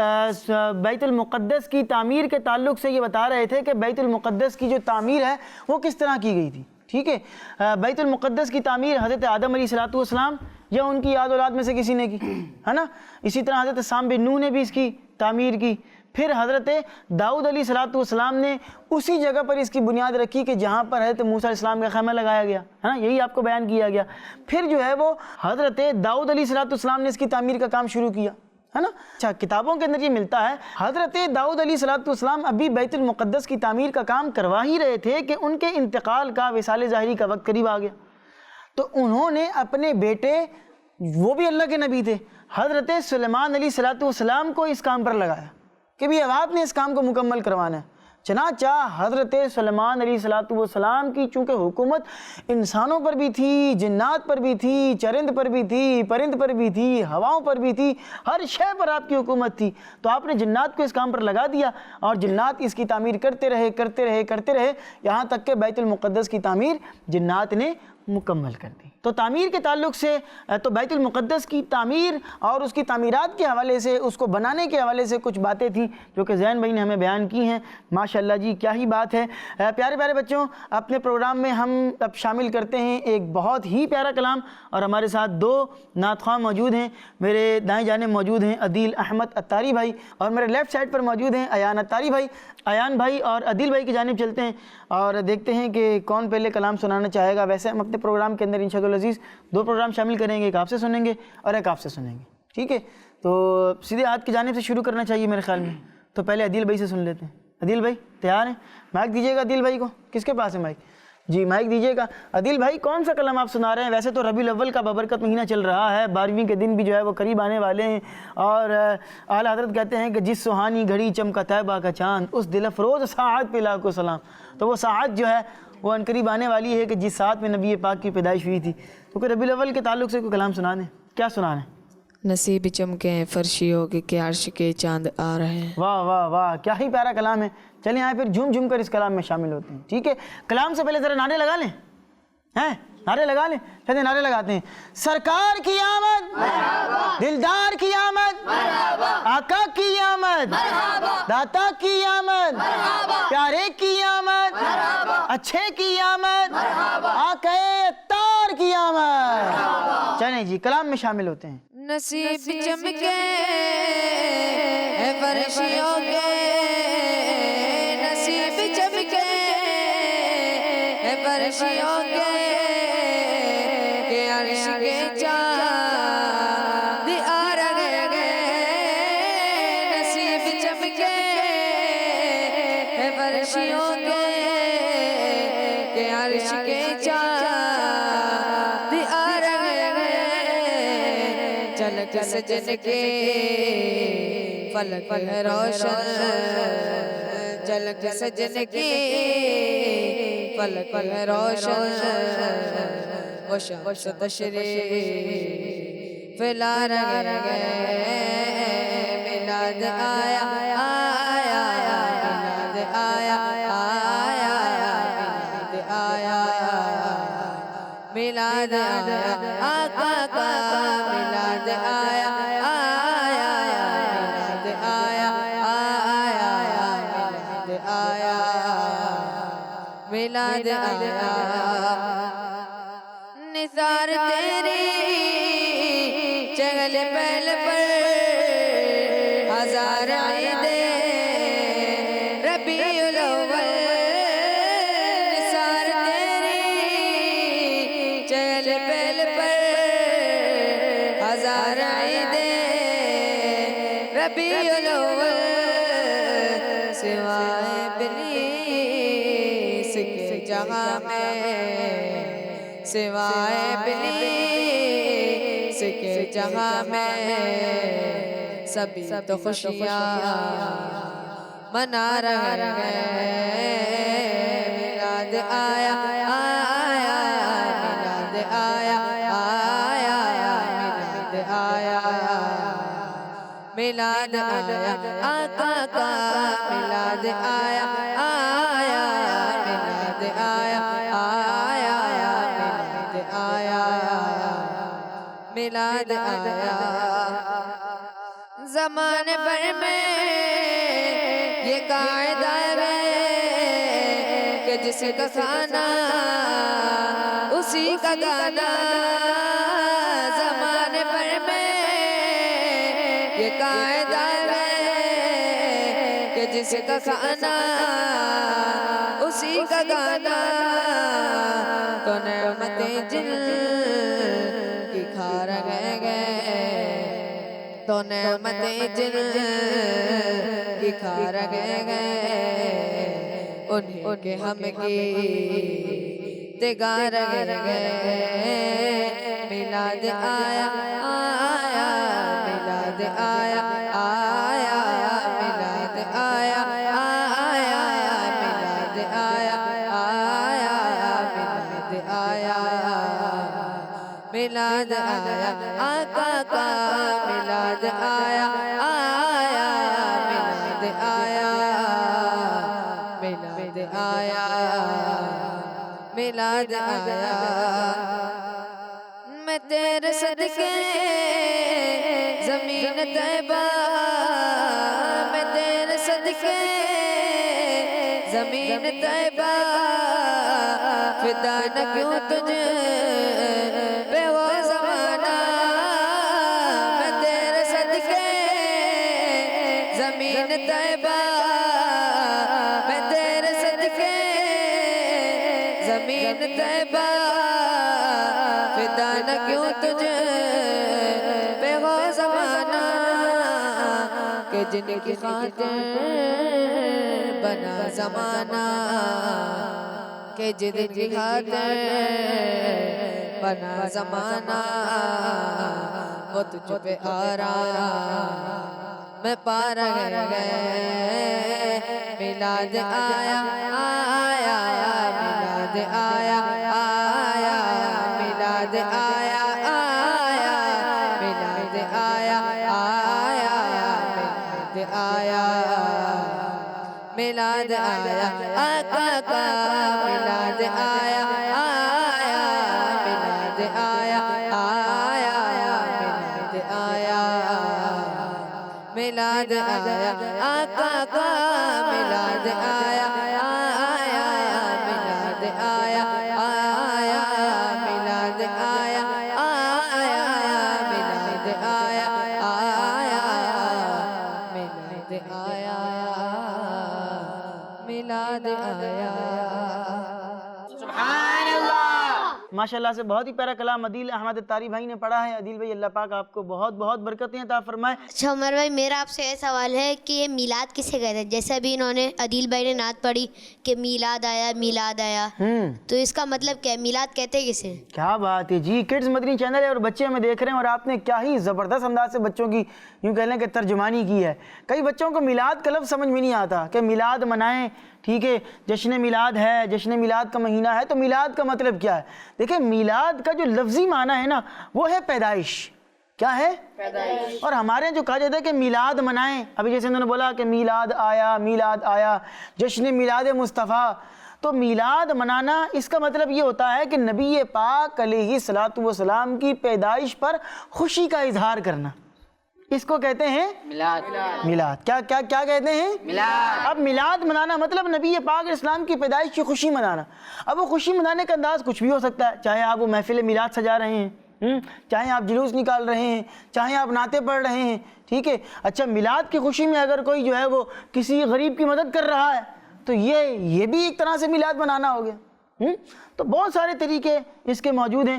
Speaker 2: بیت المقدس کی تعمیر کے تعلق سے یہ بتا رہے تھے کہ بیت المقدس کی جو تعمیر ہے وہ کس طرح کی گئی تھی، ٹھیک ہے۔ بیت المقدس کی تعمیر حضرت آدم علیہ السلام یا ان کی یاد اولاد میں سے کسی نے کی، ہے نا۔ اسی طرح حضرت سام بن نوح نے بھی اس کی تعمیر کی۔ پھر حضرت داؤد علیہ السلام نے اسی جگہ پر اس کی بنیاد رکھی کہ جہاں پر حضرت موسیٰ علیہ السلام کا خیمہ لگایا گیا، ہے نا، یہی آپ کو بیان کیا گیا۔ پھر جو ہے وہ حضرت داؤد علیہ السلام نے اس کی تعمیر کا کام شروع کیا، ہے نا۔ اچھا، کتابوں کے اندر یہ ملتا ہے حضرت داؤد علیہ السلام ابھی بیت المقدس کی تعمیر کا کام کروا ہی رہے تھے کہ ان کے انتقال کا، وصال ظاہری کا وقت قریب آ گیا۔ تو انہوں نے اپنے بیٹے، وہ بھی اللہ کے نبی تھے، حضرت سلیمان علیہ السلام کو اس کام پر لگایا کہ بھی اب آپ نے اس کام کو مکمل کروانا ہے۔ چنانچہ حضرت سلیمان علیہ السلام کی چونکہ حکومت انسانوں پر بھی تھی، جنات پر بھی تھی، چرند پر بھی تھی، پرند پر بھی تھی، ہواؤں پر بھی تھی، ہر شے پر آپ کی حکومت تھی، تو آپ نے جنات کو اس کام پر لگا دیا اور جنات اس کی تعمیر کرتے رہے یہاں تک کہ بیت المقدس کی تعمیر جنات نے مکمل کر دی۔ تو تعمیر کے تعلق سے تو بیت المقدس کی تعمیر اور اس کی تعمیرات کے حوالے سے، اس کو بنانے کے حوالے سے کچھ باتیں تھیں جو کہ زین بھائی نے ہمیں بیان کی ہیں۔ ماشاءاللہ جی، کیا ہی بات ہے۔ پیارے پیارے بچوں، اپنے پروگرام میں ہم اب شامل کرتے ہیں ایک بہت ہی پیارا کلام، اور ہمارے ساتھ دو نعت خواہ موجود ہیں۔ میرے دائیں جانب موجود ہیں عدیل احمد اتاری بھائی، اور میرے لیفٹ سائڈ پر موجود ہیں ایان اتاری بھائی۔ ایان بھائی اور عدیل بھائی کی جانب چلتے ہیں اور دیکھتے ہیں کہ کون پہلے کلام سنانا چاہے گا۔ ویسے ہم اپنے پروگرام کے اندر انشاءاللہ العزیز دو پروگرام شامل کریں گے، ایک آپ سے سنیں گے اور ایک آپ سے سنیں گے، ٹھیک ہے۔ تو سیدھے ہاتھ کی جانب سے شروع کرنا چاہیے میرے خیال میں، تو پہلے عدیل بھائی سے سن لیتے ہیں۔ عدیل بھائی تیار ہیں؟ مائک دیجیے گا عدیل بھائی کو، کس کے پاس ہے مائک؟ جی مائک دیجیے گا۔ عدیل بھائی کون سا کلام آپ سنا رہے ہیں؟ ویسے تو ربیع الاول کا بابرکت مہینہ چل رہا ہے، 12ویں کے دن بھی جو ہے وہ قریب آنے والے ہیں، اور اعلیٰ حضرت کہتے ہیں کہ جس سہانی گھڑی چمکا طیبہ کا چاند، اس دل افروز ساعت پہ لاکھوں سلام۔ تو وہ ساعت جو ہے وہ ان قریب آنے والی ہے کہ جس ساعت میں نبی پاک کی پیدائش ہوئی تھی۔ تو کہ ربیع الاول کے تعلق سے کوئی کلام سنا دیں، کیا سنا رہے ہیں؟
Speaker 8: نصیب چمکے فرشیوں کے عرش کے چاند آ رہے ہیں۔
Speaker 2: واہ واہ واہ، کیا ہی پیارا کلام ہے۔ چلیں آئے پھر جھوم کر اس کلام میں شامل ہوتے ہیں، ٹھیک ہے۔ کلام سے پہلے ذرا نعرے لگا لیں، ہیں نعرے لگا لیں، چلیں نعرے لگاتے ہیں۔ سرکار کی آمد، دلدار کی آمد، آقا کی آمد، داتا کی آمد، پیارے کی آمد، اچھے کی آمد، آقا اتار کی آمد۔ چلیں جی کلام میں شامل ہوتے ہیں۔
Speaker 8: نصیب چمکے فرشیوں کے، نصیب چمکے فرشیوں کے عرش کے چاند آ رہے ہیں۔ نصیب چمکے فرشیوں کے عرش کے چاند آ رہے ہیں۔ جھلک سجن کے فلک ہے روشن، جھلک سجن کی فلک ہے روشن، وہ شمس تشریف لا رہے ہیں۔ میلاد آیا آیا میلاد آیا آیا میلاد آیا میلاد آیا آقا کا میلاد آیا آیا میلاد آیا آیا میلاد آیا میلاد آیا۔ نثار تیری چگل پہل پر ہزار عیدیں ربیع الاول، نثار تیری چگل پہل پر ہزار عیدیں ربیع الاول، سوائے ابلیس کے جہاں میں، سوائے ابلیس کے جہاں میں، سبھی تو خوشیاں منا رہے ہیں۔ میلاد آیا آیا میلاد آیا میلاد آیا آقا کا میلاد آیا آیا میلاد آیا آیا میلاد آیا میلاد آیا زمانے بھر میں یہ قاعدہ ہے کہ جس کا کھانا اسی کا گانا زمانے بھر میں یہ قاعدہ ہے کہ جس کا کھانا اسی کا گانا تو نعمتیں جن کی کھا رہے گئے تو نعمتیں جن کی کھا رہے گئے انہیں کے ہم کی تگا رہے گئے میلاد آیا آیا میلاد آیا آیا میلاد آیا آیا میلاد آیا آیا میلاد آیا میلاد آیا آقا کا میلاد آیا آیا میلاد آیا میلاد آیا میلاد آیا میں تیرے صدقے زمین طیبہ میں تیرے صدقے زمین طیبہ فدا نہ کیوں تجھے پہ وہ زمانہ میں تیرے صدقے زمین طیبہ میں تیرے صدقے زمین طیبہ فدا نہ کیوں تجھے پہ وہ زمانہ کہ جن کی خاطر بنا زمانہ کہ جن کی خاطر بنا زمانہ وہ تجھ پہ آرام میں پا رہے گئے میلاد آیا آیا میلاد آیا آیا میلاد آیا آیا میلاد آیا آیا میلاد آیا میلاد آیا آقا کا میلاد آیا آیا میلاد آیا آیا میلاد آیا میلاد آیا آقا کا میلاد آیا آیا میلاد آیا آیا میلاد آیا آیا میلاد آیا آیا میلاد آیا میلاد آیا
Speaker 2: ماشاءاللہ سے بہت ہی پیارا کلام عدیل احمد اتاری بھائی نے پڑھا ہے. عدیل بھائی اللہ پاک آپ کو بہت بہت برکتیں عطا فرمائے.
Speaker 3: اچھا عمر بھائی میرا آپ سے یہ سوال ہے کہ یہ میلاد کسے کہتے ہیں؟ جیسے ابھی انہوں نے عدیل بھائی نے نعت پڑھی کہ میلاد آیا میلاد آیا، تو اس کا مطلب کیا ہے؟ میلاد کہتے ہیں کسے؟
Speaker 2: کیا بات ہے جی. کڈز مدنی چینل ہے اور بچے ہمیں دیکھ رہے ہیں اور آپ نے کیا ہی زبردست انداز سے بچوں کی یوں کہہ لیں کہ ترجمانی کی ہے. کئی بچوں کو میلاد کا لفظ سمجھ میں نہیں آتا کہ میلاد منائیں، ٹھیک ہے، جشن میلاد ہے، جشن میلاد کا مہینہ ہے، تو میلاد کا مطلب کیا ہے؟ دیکھیں میلاد کا جو لفظی معنی ہے نا وہ ہے پیدائش. کیا ہے؟ پیدائش. اور ہمارے جو کہا جاتا ہے کہ میلاد منائیں، ابھی جیسے انہوں نے بولا کہ میلاد آیا جشن میلاد مصطفیٰ، تو میلاد منانا اس کا مطلب یہ ہوتا ہے کہ نبی پاک علیہ الصلوۃ والسلام کی پیدائش پر خوشی کا اظہار کرنا. اس کو کہتے ہیں میلاد. کیا کہتے ہیں؟ میلاد. اب میلاد منانا مطلب نبی پاک علیہ السلام کی پیدائش کی خوشی منانا. اب وہ خوشی منانے کا انداز کچھ بھی ہو سکتا ہے، چاہے آپ وہ محفل میلاد سجا رہے ہیں، چاہے آپ جلوس نکال رہے ہیں، چاہے آپ نعتیں پڑھ رہے ہیں، ٹھیک ہے. اچھا میلاد کی خوشی میں اگر کوئی جو ہے وہ کسی غریب کی مدد کر رہا ہے تو یہ بھی ایک طرح سے میلاد منانا ہو گیا. تو بہت سارے طریقے اس کے موجود ہیں،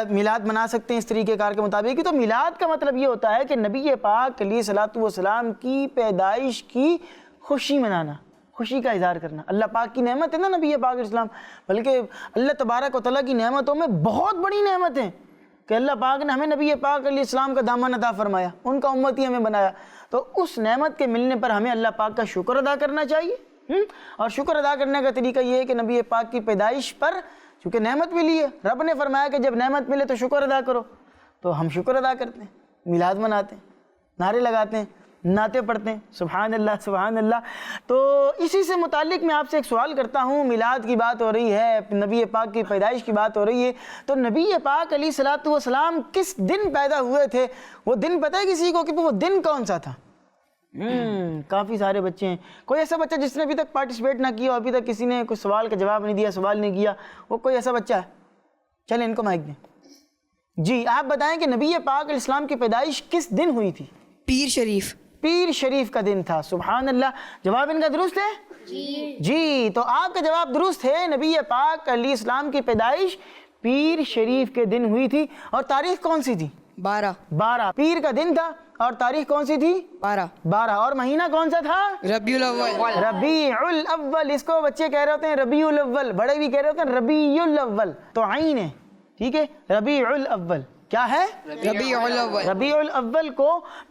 Speaker 2: میلاد منا سکتے ہیں اس طریقہ کار کے مطابق. تو میلاد کا مطلب یہ ہوتا ہے کہ نبی پاک علیہ الصلوۃ والسلام کی پیدائش کی خوشی منانا، خوشی کا اظہار کرنا. اللہ پاک کی نعمت ہے نا نبی پاک علیہ السلام، بلکہ اللہ تبارک و تعالیٰ کی نعمتوں میں بہت بڑی نعمت ہے کہ اللہ پاک نے ہمیں نبی پاک علیہ السلام کا دامن عطا فرمایا، ان کا امتی ہمیں بنایا. تو اس نعمت کے ملنے پر ہمیں اللہ پاک کا شکر ادا کرنا چاہیے. اور شکر ادا کرنے کا طریقہ یہ ہے کہ نبی پاک کی پیدائش پر چونکہ نعمت ملی ہے، رب نے فرمایا کہ جب نعمت ملے تو شکر ادا کرو، تو ہم شکر ادا کرتے ہیں، میلاد مناتے ہیں، نعرے لگاتے ہیں، نعتیں پڑھتے ہیں. سبحان اللہ سبحان اللہ. تو اسی سے متعلق میں آپ سے ایک سوال کرتا ہوں. میلاد کی بات ہو رہی ہے, نبی پاک کی پیدائش کی بات ہو رہی ہے, تو نبی پاک علیہ الصلوۃ والسلام کس دن پیدا ہوئے تھے؟ وہ دن پتہ ہے کسی کو کہ وہ دن کون سا تھا؟ کافی سارے بچے ہیں. کوئی ایسا بچہ جس نے ابھی تک پارٹیسپیٹ نہ کیا, ابھی تک کسی نے کوئی سوال کا جواب نہیں دیا, سوال نہیں کیا, وہ کوئی ایسا بچہ ہے؟ چلیں ان کو مائک دیں. جی آپ بتائیں کہ نبی پاک علیہ السلام کی پیدائش کس دن ہوئی تھی؟
Speaker 5: پیر شریف.
Speaker 2: پیر شریف کا دن تھا. سبحان اللہ. جواب ان کا درست ہے؟ جی تو آپ کا جواب درست ہے. نبی پاک علیہ السلام کی پیدائش پیر شریف کے دن ہوئی تھی. اور تاریخ کون سی تھی؟ 12 پیر کا دن تھا. اور تاریخ کون سی تھی؟ 12. اور مہینہ کون سا تھا؟
Speaker 5: ربیع الاول.
Speaker 2: ربیع الاول. اس کو بچے کہہ رہے ہوتے ہیں ربیع الاول, بڑے بھی کہہ رہے ہوتے ہیں ربیع الاول. تو عین ہے, ٹھیک ہے. ربیع الاول کیا ہے؟
Speaker 5: ربیع الاول.
Speaker 2: ربیع الاول کو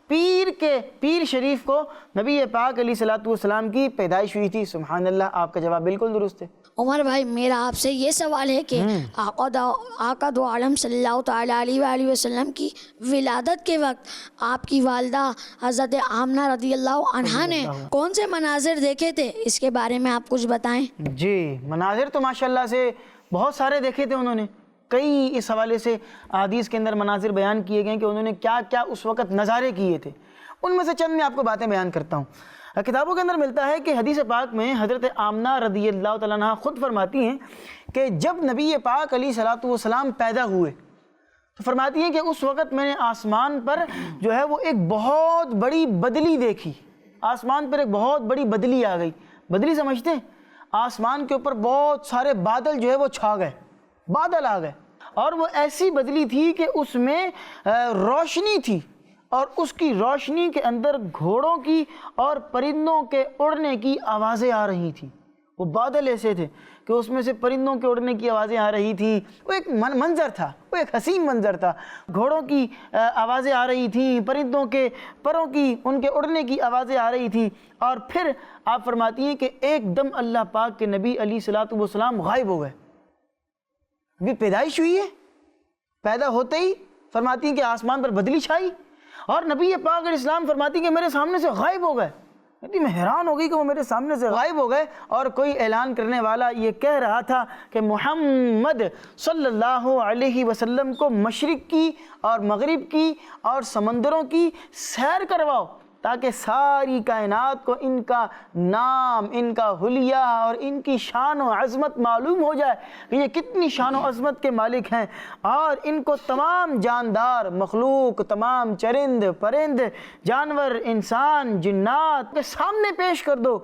Speaker 2: پیر شریف کو نبی پاک علیہ الصلوۃ والسلام کی پیدائش ہوئی تھی. سبحان اللہ. آپ کا جواب بالکل درست ہے.
Speaker 7: عمر بھائی میرا آپ سے یہ سوال ہے کہ آقا دو عالم صلی اللہ تعالیٰ علیہ وآلہ وسلم کی ولادت کے وقت آپ کی والدہ حضرت آمنہ رضی اللہ عنہا نے کون سے مناظر دیکھے تھے؟ اس کے بارے میں آپ کچھ بتائیں.
Speaker 2: جی مناظر تو ماشاءاللہ سے بہت سارے دیکھے تھے انہوں نے. کئی اس حوالے سے احادیث کے اندر مناظر بیان کیے گئے کہ انہوں نے کیا کیا اس وقت نظارے کیے تھے. ان میں سے چند میں آپ کو باتیں بیان کرتا ہوں. کتابوں کے اندر ملتا ہے کہ حدیث پاک میں حضرت آمنہ رضی اللہ تعالیٰ عنہ خود فرماتی ہیں کہ جب نبی پاک علیہ الصلوۃ والسلام پیدا ہوئے تو فرماتی ہیں کہ اس وقت میں نے آسمان پر جو ہے وہ ایک بہت بڑی بدلی دیکھی. آسمان پر ایک بہت بڑی بدلی آ گئی. بدلی سمجھتے ہیں؟ آسمان کے اوپر بہت سارے بادل جو ہے وہ چھا گئے, بادل آ گئے. اور وہ ایسی بدلی تھی کہ اس میں روشنی تھی, اور اس کی روشنی کے اندر گھوڑوں کی اور پرندوں کے اڑنے کی آوازیں آ رہی تھیں. وہ بادل ایسے تھے کہ اس میں سے پرندوں کے اڑنے کی آوازیں آ رہی تھی. وہ ایک منظر تھا, وہ ایک حسین منظر تھا. گھوڑوں کی آوازیں آ رہی تھیں, پرندوں کے پروں کی, ان کے اڑنے کی آوازیں آ رہی تھیں. اور پھر آپ فرماتی ہیں کہ ایک دم اللہ پاک کے نبی علیہ الصلوۃ والسلام غائب ہو گئے. ابھی پیدائش ہوئی ہے, پیدا ہوتے ہی فرماتی ہیں کہ آسمان پر بدلی چھائی, اور نبی پاک علیہ السلام فرماتی کہ میرے سامنے سے غائب ہو گئے. میں حیران ہو گئی کہ وہ میرے سامنے سے غائب ہو گئے. اور کوئی اعلان کرنے والا یہ کہہ رہا تھا کہ محمد صلی اللہ علیہ وسلم کو مشرق کی اور مغرب کی اور سمندروں کی سیر کرواؤ, تاکہ ساری کائنات کو ان کا نام, ان کا حلیہ اور ان کی شان و عظمت معلوم ہو جائے کہ یہ کتنی شان و عظمت کے مالک ہیں. اور ان کو تمام جاندار مخلوق, تمام چرند پرند, جانور, انسان, جنات کے سامنے پیش کر دو.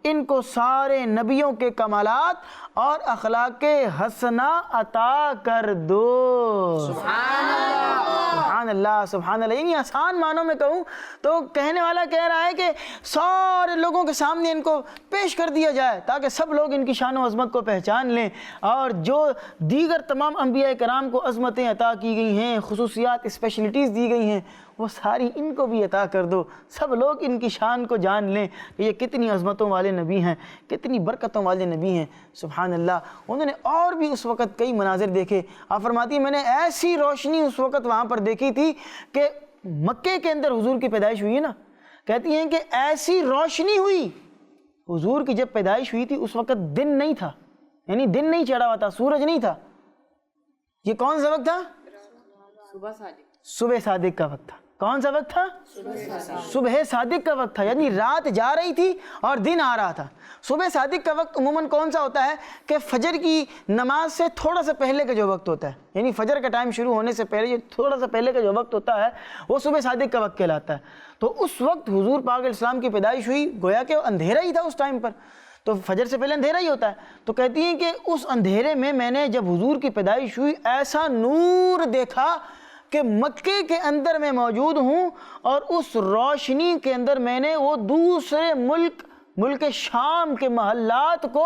Speaker 2: ان کو سارے نبیوں کے کمالات اور اخلاق حسنہ عطا کر دو. سبحان اللہ سبحان اللہ. یعنی آسان معنوں میں کہوں تو کہنے والا کہہ رہا ہے کہ سارے لوگوں کے سامنے ان کو پیش کر دیا جائے تاکہ سب لوگ ان کی شان و عظمت کو پہچان لیں. اور جو دیگر تمام انبیاء کرام کو عظمتیں عطا کی گئی ہیں, خصوصیات, اسپیشلٹیز دی گئی ہیں, وہ ساری ان کو بھی عطا کر دو. سب لوگ ان کی شان کو جان لیں کہ یہ کتنی عظمتوں والے نبی ہیں, کتنی برکتوں والے نبی ہیں. سبحان اللہ. انہوں نے اور بھی اس وقت کئی مناظر دیکھے. آپ فرماتی ہیں میں نے ایسی روشنی اس وقت وہاں پر دیکھی تھی کہ مکے کے اندر حضور کی پیدائش ہوئی ہے نا, کہتی ہیں کہ ایسی روشنی ہوئی. حضور کی جب پیدائش ہوئی تھی اس وقت دن نہیں تھا, یعنی دن نہیں چڑھا ہوا تھا, سورج نہیں تھا. یہ کون سا وقت تھا؟ صبح صادق کا وقت تھا. کون سا وقت تھا؟ صبح صادق کا وقت تھا. یعنی رات جا رہی تھی اور دن آ رہا تھا. صبح صادق کا وقت عموماً کون سا ہوتا ہے کہ فجر کی نماز سے تھوڑا سا پہلے کا جو وقت ہوتا ہے, یعنی فجر کا ٹائم شروع ہونے سے پہلے تھوڑا سا پہلے کا جو وقت ہوتا ہے وہ صبح صادق کا وقت کہلاتا ہے. تو اس وقت حضور پاک علیہ السلام کی پیدائش ہوئی, گویا کہ اندھیرا ہی تھا اس ٹائم پر, تو فجر سے پہلے اندھیرا ہی ہوتا ہے. تو کہتی ہیں کہ اس اندھیرے میں نے جب حضور کی پیدائش ہوئی ایسا نور دیکھا کہ مکے کے اندر میں موجود ہوں, اور اس روشنی کے اندر میں نے وہ دوسرے ملک شام کے محلات کو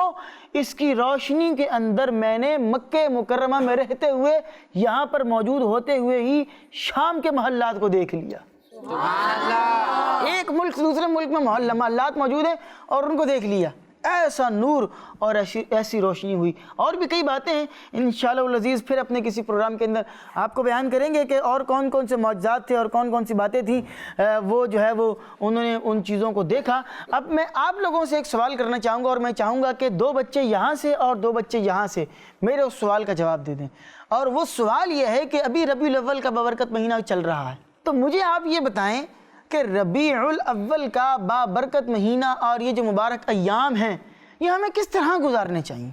Speaker 2: اس کی روشنی کے اندر میں نے مکہ مکرمہ میں رہتے ہوئے, یہاں پر موجود ہوتے ہوئے ہی شام کے محلات کو دیکھ لیا. سبحان اللہ. ایک ملک سے دوسرے ملک میں محلات موجود ہیں اور ان کو دیکھ لیا. ایسا نور اور ایسی روشنی ہوئی. اور بھی کئی باتیں ہیں انشاءاللہ العزیز پھر اپنے کسی پروگرام کے اندر آپ کو بیان کریں گے کہ اور کون کون سے معجزات تھے اور کون کون سی باتیں تھیں وہ جو ہے وہ انہوں نے ان چیزوں کو دیکھا. اب میں آپ لوگوں سے ایک سوال کرنا چاہوں گا اور میں چاہوں گا کہ 2 بچے یہاں سے اور 2 بچے یہاں سے میرے اس سوال کا جواب دے دیں. اور وہ سوال یہ ہے کہ ابھی ربیع الاول کا بابرکت مہینہ چل رہا ہے، تو مجھے آپ یہ بتائیں کہ ربیع الاول کا بابرکت مہینہ اور یہ جو مبارک ایام ہیں یہ ہمیں کس طرح گزارنے چاہیے؟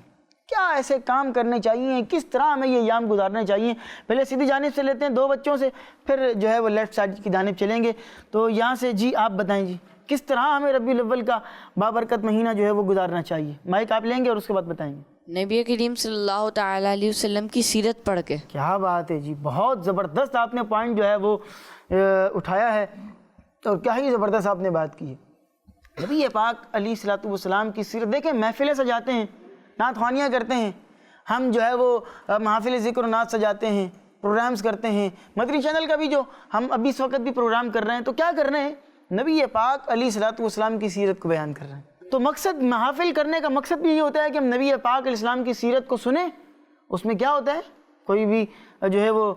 Speaker 2: کیا ایسے کام کرنے چاہیے؟ کس طرح ہمیں یہ ایام گزارنے چاہیے؟ پہلے سیدھی جانب سے لیتے ہیں 2 بچوں سے، پھر جو ہے وہ لیفٹ سائڈ کی جانب چلیں گے. تو یہاں سے جی آپ بتائیں جی کس طرح ہمیں ربیع الاول کا بابرکت مہینہ جو ہے وہ گزارنا چاہیے؟ مائک آپ لیں گے اور اس کے بعد بتائیں گے.
Speaker 4: نبی کریم صلی اللہ تعالیٰ علیہ وسلم کی سیرت پڑھ کے.
Speaker 2: کیا بات ہے جی، بہت زبردست آپ نے پوائنٹ جو ہے وہ اٹھایا ہے اور کیا ہی زبردست آپ نے بات کی ہے. نبی پاک علیہ الصلوۃ والسلام کی سیرت دیکھیں، محفلیں سجاتے ہیں، نعت خوانیاں کرتے ہیں، ہم جو ہے وہ محافل ذکر و نعت سجاتے ہیں، پروگرامز کرتے ہیں. مدنی چینل کا بھی جو ہم ابھی اس وقت بھی پروگرام کر رہے ہیں تو کیا کر رہے ہیں؟ نبی پاک علیہ الصلوۃ والسلام کی سیرت کو بیان کر رہے ہیں. تو مقصد محافل کرنے کا مقصد بھی یہ ہوتا ہے کہ ہم نبی پاک علیہ السلام کی سیرت کو سنیں. اس میں کیا ہوتا ہے؟ کوئی بھی جو ہے وہ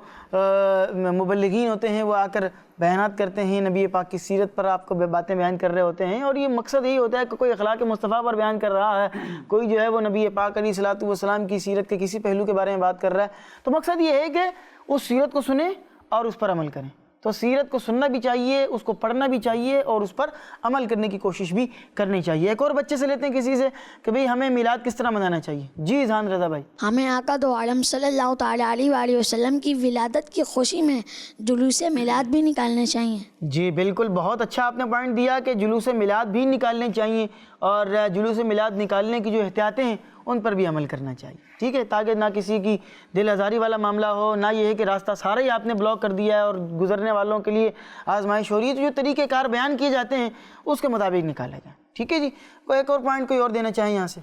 Speaker 2: مبلغین ہوتے ہیں وہ آ کر بیانات کرتے ہیں، نبی پاک کی سیرت پر آپ کو باتیں بیان کر رہے ہوتے ہیں، اور یہ مقصد یہی ہوتا ہے کہ کوئی اخلاق مصطفیٰ پر بیان کر رہا ہے، کوئی جو ہے وہ نبی پاک علیہ الصلوۃ والسلام کی سیرت کے کسی پہلو کے بارے میں بات کر رہا ہے. تو مقصد یہ ہے کہ اس سیرت کو سنیں اور اس پر عمل کریں. تو سیرت کو سننا بھی چاہیے، اس کو پڑھنا بھی چاہیے اور اس پر عمل کرنے کی کوشش بھی کرنی چاہیے. ایک اور بچے سے لیتے ہیں کسی سے کہ بھئی ہمیں میلاد کس طرح منانا چاہیے. جی اذہان رضا بھائی.
Speaker 9: ہمیں آقا دو عالم صلی اللہ تعالیٰ علیہ وآلہ وسلم کی ولادت کی خوشی میں جلوس میلاد بھی نکالنے چاہیے.
Speaker 2: جی بالکل، بہت اچھا آپ نے پوائنٹ دیا کہ جلوس میلاد بھی نکالنے چاہیے اور جلوس میلاد نکالنے کی جو احتیاطیں ہیں ان پر بھی عمل کرنا چاہیے. ٹھیک ہے، تاکہ نہ کسی کی دل آزاری والا معاملہ ہو، نہ یہ ہے کہ راستہ سارا ہی آپ نے بلاک کر دیا ہے اور گزرنے والوں کے لیے آزمائش ہو رہی ہے. تو جو طریقہ کار بیان کیے جاتے ہیں اس کے مطابق نکالا جائے. ٹھیک ہے جی. کوئی ایک اور پوائنٹ کوئی اور دینا چاہیں یہاں سے؟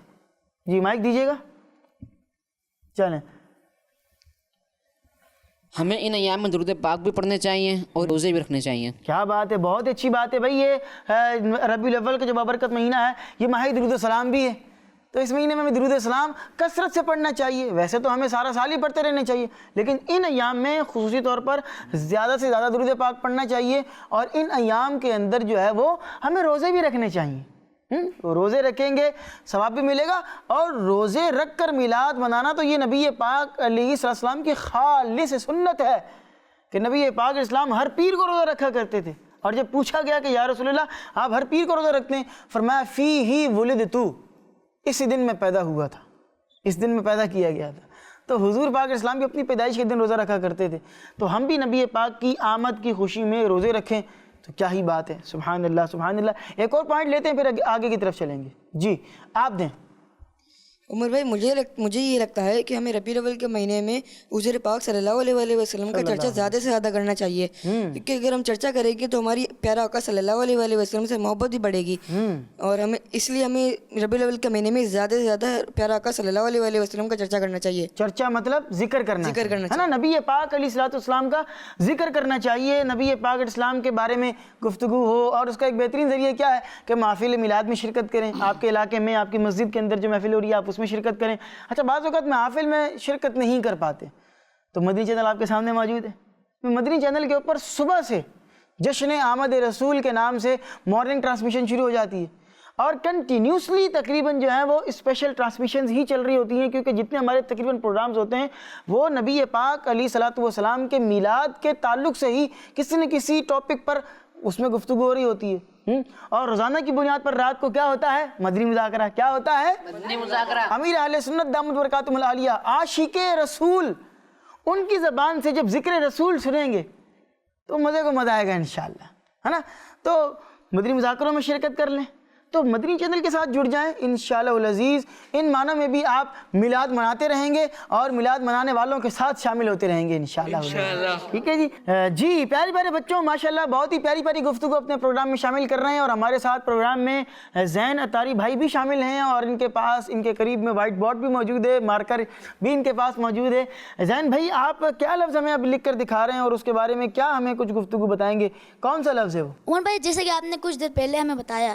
Speaker 2: جی مائک دیجیے گا. چلیں.
Speaker 4: ہمیں ان ایام میں درود پاک بھی پڑھنے چاہیے اور روزے بھی رکھنے چاہیے.
Speaker 2: کیا بات ہے، بہت اچھی بات ہے بھائی. یہ ربیع الاول کا جو بابرکت مہینہ ہے یہ ماہ درود السلام بھی ہے، تو اس مہینے میں ہمیں درود السلام کثرت سے پڑھنا چاہیے. ویسے تو ہمیں سارا سال ہی پڑھتے رہنے چاہیے، لیکن ان ایام میں خصوصی طور پر زیادہ سے زیادہ درود پاک پڑھنا چاہیے. اور ان ایام کے اندر جو ہے وہ ہمیں روزے بھی رکھنے چاہیے. روزے رکھیں گے ثواب بھی ملے گا، اور روزے رکھ کر میلاد منانا تو یہ نبی پاک علیہ السلام کی خالص سنت ہے کہ نبی پاک علیہ السلام ہر پیر کو روزہ رکھا کرتے تھے. اور جب پوچھا گیا کہ یا رسول اللہ آپ ہر پیر کو روزہ رکھتے ہیں، فرمایا فیہ ولدت، اسی دن میں پیدا ہوا تھا، اس دن میں پیدا کیا گیا تھا. تو حضور پاک علیہ السلام بھی اپنی پیدائش کے دن روزہ رکھا کرتے تھے. تو ہم بھی نبی پاک کی آمد کی خوشی میں روزے رکھیں تو کیا ہی بات ہے. سبحان اللہ سبحان اللہ. ایک اور پوائنٹ لیتے ہیں پھر آگے کی طرف چلیں گے. جی آپ دیں.
Speaker 5: عمر بھائی مجھے یہ لگتا ہے کہ ہمیں ربیع الاول کے مہینے میں حضور پاک صلی اللہ علیہ وسلم کا چرچا زیادہ سے زیادہ کرنا چاہیے، کیونکہ اگر ہم چرچا کریں گے تو ہماری پیارا آقا صلی اللہ علیہ وسلم سے محبت بھی بڑھے گی. اور اس لیے ہمیں ربیع الاول کے مہینے میں زیادہ سے زیادہ پیارا آقا صلی اللہ علیہ وسلم کا چرچا کرنا چاہیے. چرچا
Speaker 2: مطلب ذکر کرنا ہے نا. نبی پاک علیہ الصلوۃ والسلام کا ذکر کرنا چاہیے، نبی پاک علیہ السلام کے بارے میں گفتگو ہو. اور اس کا ایک بہترین ذریعہ کیا ہے کہ محفل میلاد میں شرکت کریں. آپ کے علاقے میں آپ کی مسجد کے اندر جو محفل ہو رہی ہے آپ اس میں شرکت کریں. اچھا بعض اوقات محافل میں شرکت نہیں کر پاتے تو مدنی چینل آپ کے سامنے موجود ہے. مدنی چینل کے اوپر صبح سے جشن آمد رسول کے نام سے مارننگ ٹرانسمیشن شروع ہو جاتی ہے اور کنٹینیوسلی تقریباً جو ہے وہ اسپیشل ٹرانسمیشنز ہی چل رہی ہوتی ہیں، کیونکہ جتنے ہمارے تقریباً پروگرامز ہوتے ہیں وہ نبی پاک علیہ الصلوۃ والسلام کے میلاد کے تعلق سے ہی کسی نہ کسی ٹاپک پر اس میں گفتگو ہو رہی ہوتی ہے. اور روزانہ کی بنیاد پر رات کو کیا ہوتا ہے؟ مدنی مذاکرہ. کیا ہوتا ہے؟ مدنی مذاکرہ. امیر اہل سنت دامت برکاتہم العالیہ عاشق رسول ان کی زبان سے جب ذکر رسول سنیں گے تو مزے کو مزہ آئے گا انشاءاللہ، ہے نا. تو مدنی مذاکروں میں شرکت کر لیں، تو مدنی چینل کے ساتھ جڑ جائیں انشاءاللہ العزیز. ان معنوں میں بھی آپ میلاد مناتے رہیں گے اور میلاد منانے والوں کے ساتھ شامل ہوتے رہیں گے انشاءاللہ. ٹھیک ہے جی. جی پیارے پیارے بچوں ماشاءاللہ بہت ہی پیاری پیاری گفتگو اپنے پروگرام میں شامل کر رہے ہیں. اور ہمارے ساتھ پروگرام میں زین اتاری بھائی بھی شامل ہیں اور ان کے پاس ان کے قریب میں وائٹ بورڈ بھی موجود ہے، مارکر بھی ان کے پاس موجود ہے. زین بھائی آپ کیا لفظ ہمیں اب لکھ کر دکھا رہے ہیں اور اس کے بارے میں کیا ہمیں کچھ گفتگو بتائیں گے؟ کون سا لفظ ہے وہ؟
Speaker 7: عمر بھائی جیسے کہ آپ نے کچھ دیر پہلے ہمیں بتایا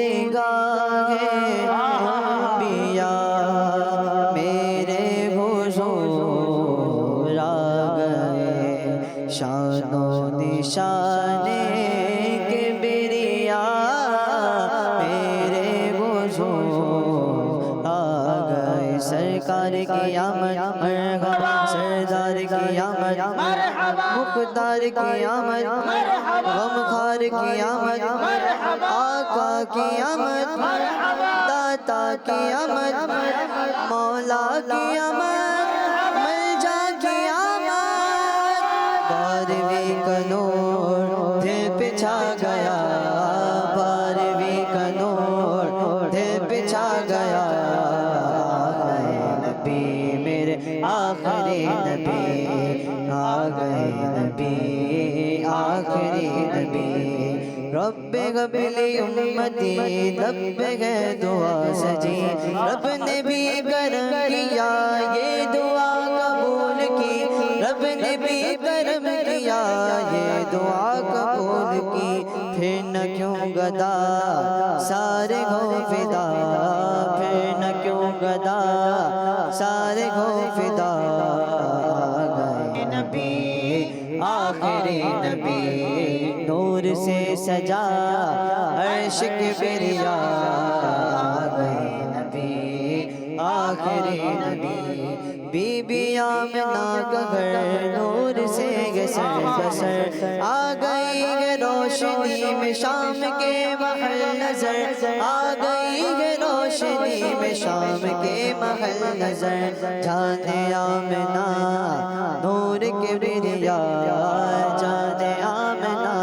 Speaker 10: حضورگاہ انبیاء میرے حضور آ گئے، شان و نشان کبریا میرے حضور آ گئے، سرکار کی آمد مرحبا، سردار کی آمد مرحبا، مختار کی آمد مرحبا، غمخوار کی آمد مرحبا، آقا کی آمد مرحبا، داتا کی آمد مرحبا، مولا کی آمد، ملجا کی آمد، بارہویں کا نور دل پہ چھا گیا، بارہویں کا نور دل پہ چھا گیا، نبی میرے آخری نبی آ گئے، نبی آخری نبی، رب هب لی امتی رب ہے دعا سجی، رب نے بھی کرم کیا یہ دعا قبول کی، رب نے بھی کرم کیا یہ دعا قبول کی، پھر نہ کیوں گدا سارے ہو فدا، پھر نہ کیوں گدا سارے ہو فدا، گئے نبی آخری نبی، نور سے سجا عرش کبریا، گئے نبی آخری نبی، بی بی آمنہ کا گھر نور سے گسر گسر، آ گئی ہے روشنی میں شام کے محل نظر، آ گئی ہے روشنی میں شام کے محل نظر، جانے آمنہ نور کبریا، جانے آمنہ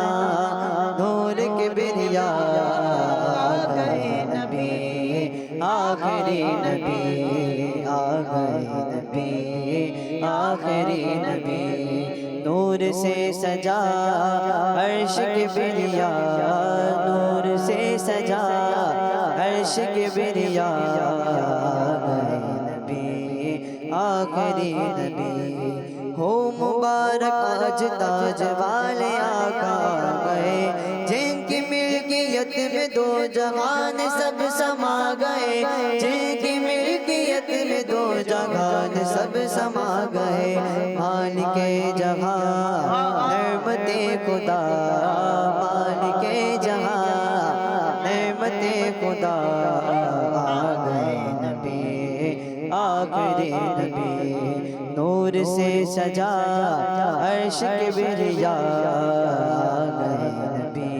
Speaker 10: نور کبریا، گئے نبی آخری نبی، آ گئے نبی آخری نبی، نور سے سجا عرش کبریا، نور سے سجا عرش کبریا، گئے نبی آخری نبی، ہو مبارک آج تاج والے آقا گئے، جن کی ملکیت میں دو جہان سب سما گئے، جن کی ملکیت میں دو جہان سب سما گئے، مالک جہاں نعمت خدا، مالک جہاں نعمت خدا، آ گئے نبی آخری نبی، نور سے سجا عرش کبریا، گئے نبی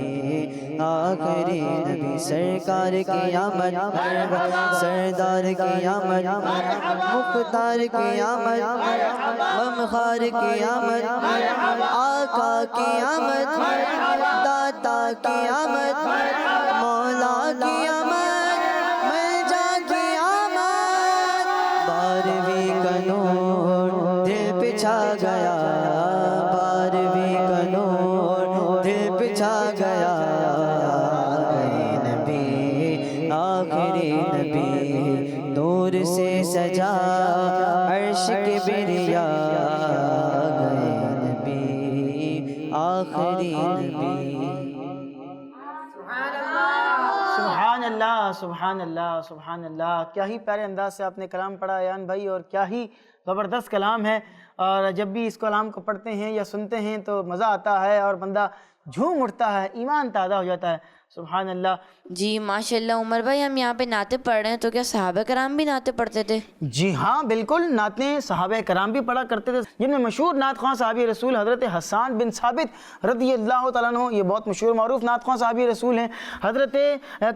Speaker 10: آخری نبی، سرکار کی آمد مرحبا، سردار کی آمد مرحبا، مختار کی آمد مرحبا، غمخوار کی آمد مرحبا، آقا کی آمد مرحبا، داتا کی آمد مرحبا، مولا کی آمد، ملجا کی آمد، بارہویں کا نور دل پہ چھا گیا، بارہویں کا نور دل پہ چھا گیا، گئے نبی آخری نبی، نور سے سجا عرش کبریا، گئے نبی آخری نبی۔
Speaker 2: سبحان اللہ سبحان اللہ سبحان اللہ، کیا ہی پیارے انداز سے آپ نے کلام پڑھا ایان بھائی، اور کیا ہی زبردست کلام ہے، اور جب بھی اس کلام کو پڑھتے ہیں یا سنتے ہیں تو مزہ آتا ہے اور بندہ جھوم اٹھتا ہے، ایمان تازہ ہو جاتا ہے، سبحان اللہ۔
Speaker 6: جی ماشاءاللہ عمر بھائی، ہم یہاں پہ نعتیں پڑھ رہے ہیں تو کیا صحابہ کرام بھی نعتیں پڑھتے تھے؟
Speaker 2: جی ہاں بالکل، نعتیں صحابہ کرام بھی پڑھا کرتے تھے، جن میں مشہور نعت خواں صحابی رسول حضرت حسان بن ثابت رضی اللہ تعالیٰ عنہ، یہ بہت مشہور معروف نعت خواں صحابی رسول ہیں، حضرت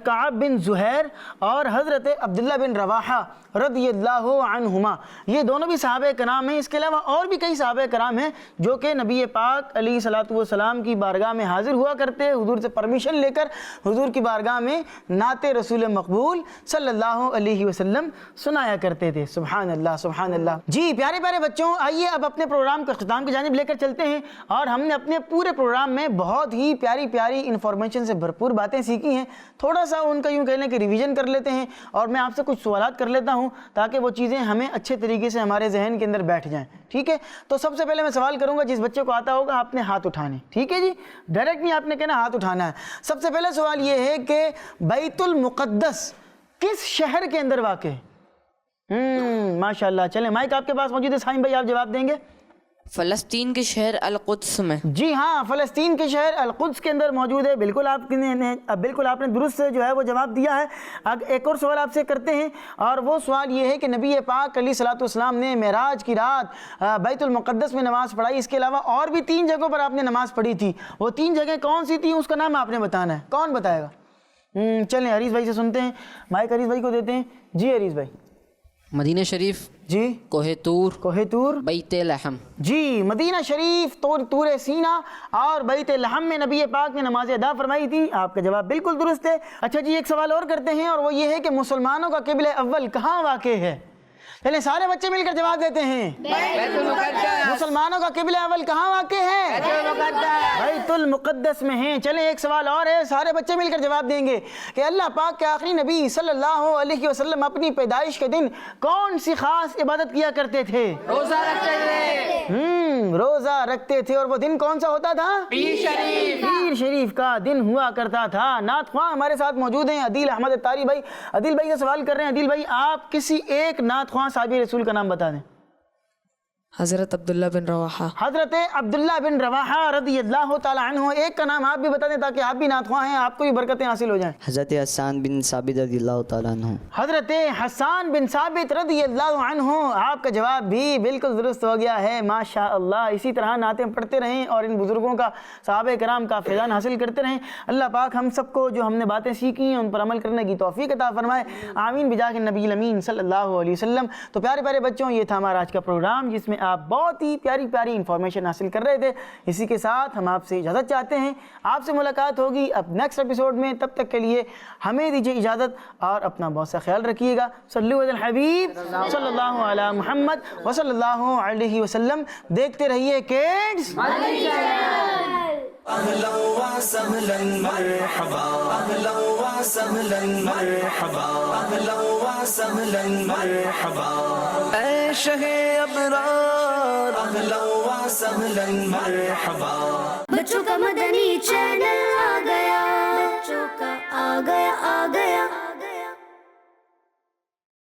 Speaker 2: کعب بن زہیر اور حضرت عبداللہ بن رواحہ رضی اللہ عنہما، یہ دونوں بھی صحابہ کرام ہیں۔ اس کے علاوہ اور بھی کئی صحابہ کرام ہیں جو کہ نبی پاک علیہ الصلوۃ والسلام کی بارگاہ میں حاضر ہوا کرتے، حضور سے پرمیشن لے کر حضور کی بارگاہ میں نعت رسول مقبول صلی اللہ علیہ وسلم سنایا کرتے تھے، سبحان اللہ سبحان اللہ۔ جی پیارے پیارے بچوں، آئیے اب اپنے پروگرام کو اختتام کی جانب لے کر چلتے ہیں، اور ہم نے اپنے پورے پروگرام میں بہت ہی پیاری پیاری انفارمیشن سے بھرپور باتیں سیکھی ہیں، تھوڑا سا ان کا یوں کہنے کہ ریویژن کر لیتے ہیں، اور میں آپ سے کچھ سوالات کر لیتا ہوں تاکہ وہ چیزیں ہمیں اچھے طریقے سے ہمارے ذہن کے اندر بیٹھ جائیں، ٹھیک ہے؟ تو سب سے پہلے میں سوال کروں گا، جس بچے کو آتا ہوگا آپ نے ہاتھ اٹھانے، ٹھیک ہے جی؟ ڈائریکٹ نہیں آپ نے کہنا، ہاتھ اٹھانا ہے۔ سب سے پہلے پہلا سوال یہ ہے کہ بیت المقدس کس شہر کے اندر واقع ہے؟ ماشاءاللہ، چلیں مائک آپ کے پاس موجود ہے، سائم بھائی آپ جواب دیں گے۔
Speaker 4: فلسطین کے شہر القدس میں۔
Speaker 2: جی ہاں، فلسطین کے شہر القدس کے اندر موجود ہے، بالکل آپ نے درست جو ہے وہ جواب دیا ہے۔ ایک اور سوال آپ سے کرتے ہیں، اور وہ سوال یہ ہے کہ نبی پاک علیہ الصلوۃ والسلام نے معراج کی رات بیت المقدس میں نماز پڑھائی، اس کے علاوہ اور بھی 3 جگہوں پر آپ نے نماز پڑھی تھی، وہ 3 جگہیں کون سی تھیں؟ اس کا نام آپ نے بتانا ہے، کون بتائے گا؟ چلیں حریث بھائی سے سنتے ہیں، مائک حریث بھائی کو دیتے ہیں۔ جی حریث بھائی۔
Speaker 4: مدینہ شریف،
Speaker 2: جی
Speaker 4: کوہ طور، بیت لحم۔
Speaker 2: جی، مدینہ شریف، طور سینا اور بیت لحم میں نبی پاک نے نماز ادا فرمائی تھی، آپ کا جواب بالکل درست ہے۔ اچھا جی، ایک سوال اور کرتے ہیں، اور وہ یہ ہے کہ مسلمانوں کا قبلہ اول کہاں واقع ہے؟ چلیں سارے بچے مل کر جواب دیتے ہیں۔ مسلمانوں کا قبلہ اول کہاں واقع ہے؟ بیت المقدس میں ہیں۔ چلیں ایک سوال اور ہے، سارے بچے مل کر جواب دیں گے کہ اللہ پاک کے آخری نبی صلی اللہ علیہ وسلم اپنی پیدائش کے دن کون سی خاص عبادت کیا کرتے تھے؟
Speaker 8: روزہ رکھتے تھے۔
Speaker 2: روزہ رکھتے تھے، اور وہ دن کون سا ہوتا تھا؟ پیر شریف کا دن ہوا کرتا تھا۔ نعت خواں ہمارے ساتھ موجود ہیں عدیل احمد اتاری بھائی۔ عدیل بھائی سے سوال کر رہے ہیں، عدیل بھائی آپ کسی ایک نعت خواں صحابی رسول کا نام بتا دیں۔
Speaker 5: حضرت عبداللہ بن رواحہ۔
Speaker 2: حضرت عبداللہ بن رواحہ رضی اللہ تعالی عنہ، ایک کا نام آپ بھی بتا دیں تاکہ آپ بھی نعت خواں ہیں، آپ کو بھی برکتیں حاصل ہو جائیں۔
Speaker 10: حضرت حسان بن ثابت رضی اللہ تعالیٰ عنہ۔
Speaker 2: حضرت حسان بن ثابت رضی اللہ عنہ، آپ کا جواب بھی بالکل درست ہو گیا ہے، ماشاءاللہ۔ اسی طرح نعتیں پڑھتے رہیں اور ان بزرگوں کا، صحابہ کرام کا فیضان حاصل کرتے رہیں۔ اللہ پاک ہم سب کو جو ہم نے باتیں سیکھی ہیں ان پر عمل کرنے کی توفیق عطا فرمائے، آمین بجاہ النبی الامین صلی اللہ علیہ وسلم۔ تو پیارے پیارے بچوں، یہ تھا ہمارا آج کا پروگرام جس میں آپ بہت ہی پیاری پیاری انفارمیشن حاصل کر رہے تھے۔ اسی کے ساتھ ہم آپ سے اجازت چاہتے ہیں، آپ سے ملاقات ہوگی اب نیکسٹ ایپیسوڈ میں، تب تک کے لیے ہمیں دیجیے اجازت اور اپنا بہت سا خیال رکھیے گا۔ صلو علی الحبیب صلی اللہ علی محمد وصلی اللہ علیہ وسلم۔ دیکھتے رہیے کڈز
Speaker 1: أهلا وسهلا مرحبا، أهلا وسهلا مرحبا، أهلا وسهلا مرحبا،
Speaker 2: اے شہ ابرار،
Speaker 1: أهلا وسهلا مرحبا۔
Speaker 7: بچوں کا مدنی چینل آ گیا، بچوں کا آ گیا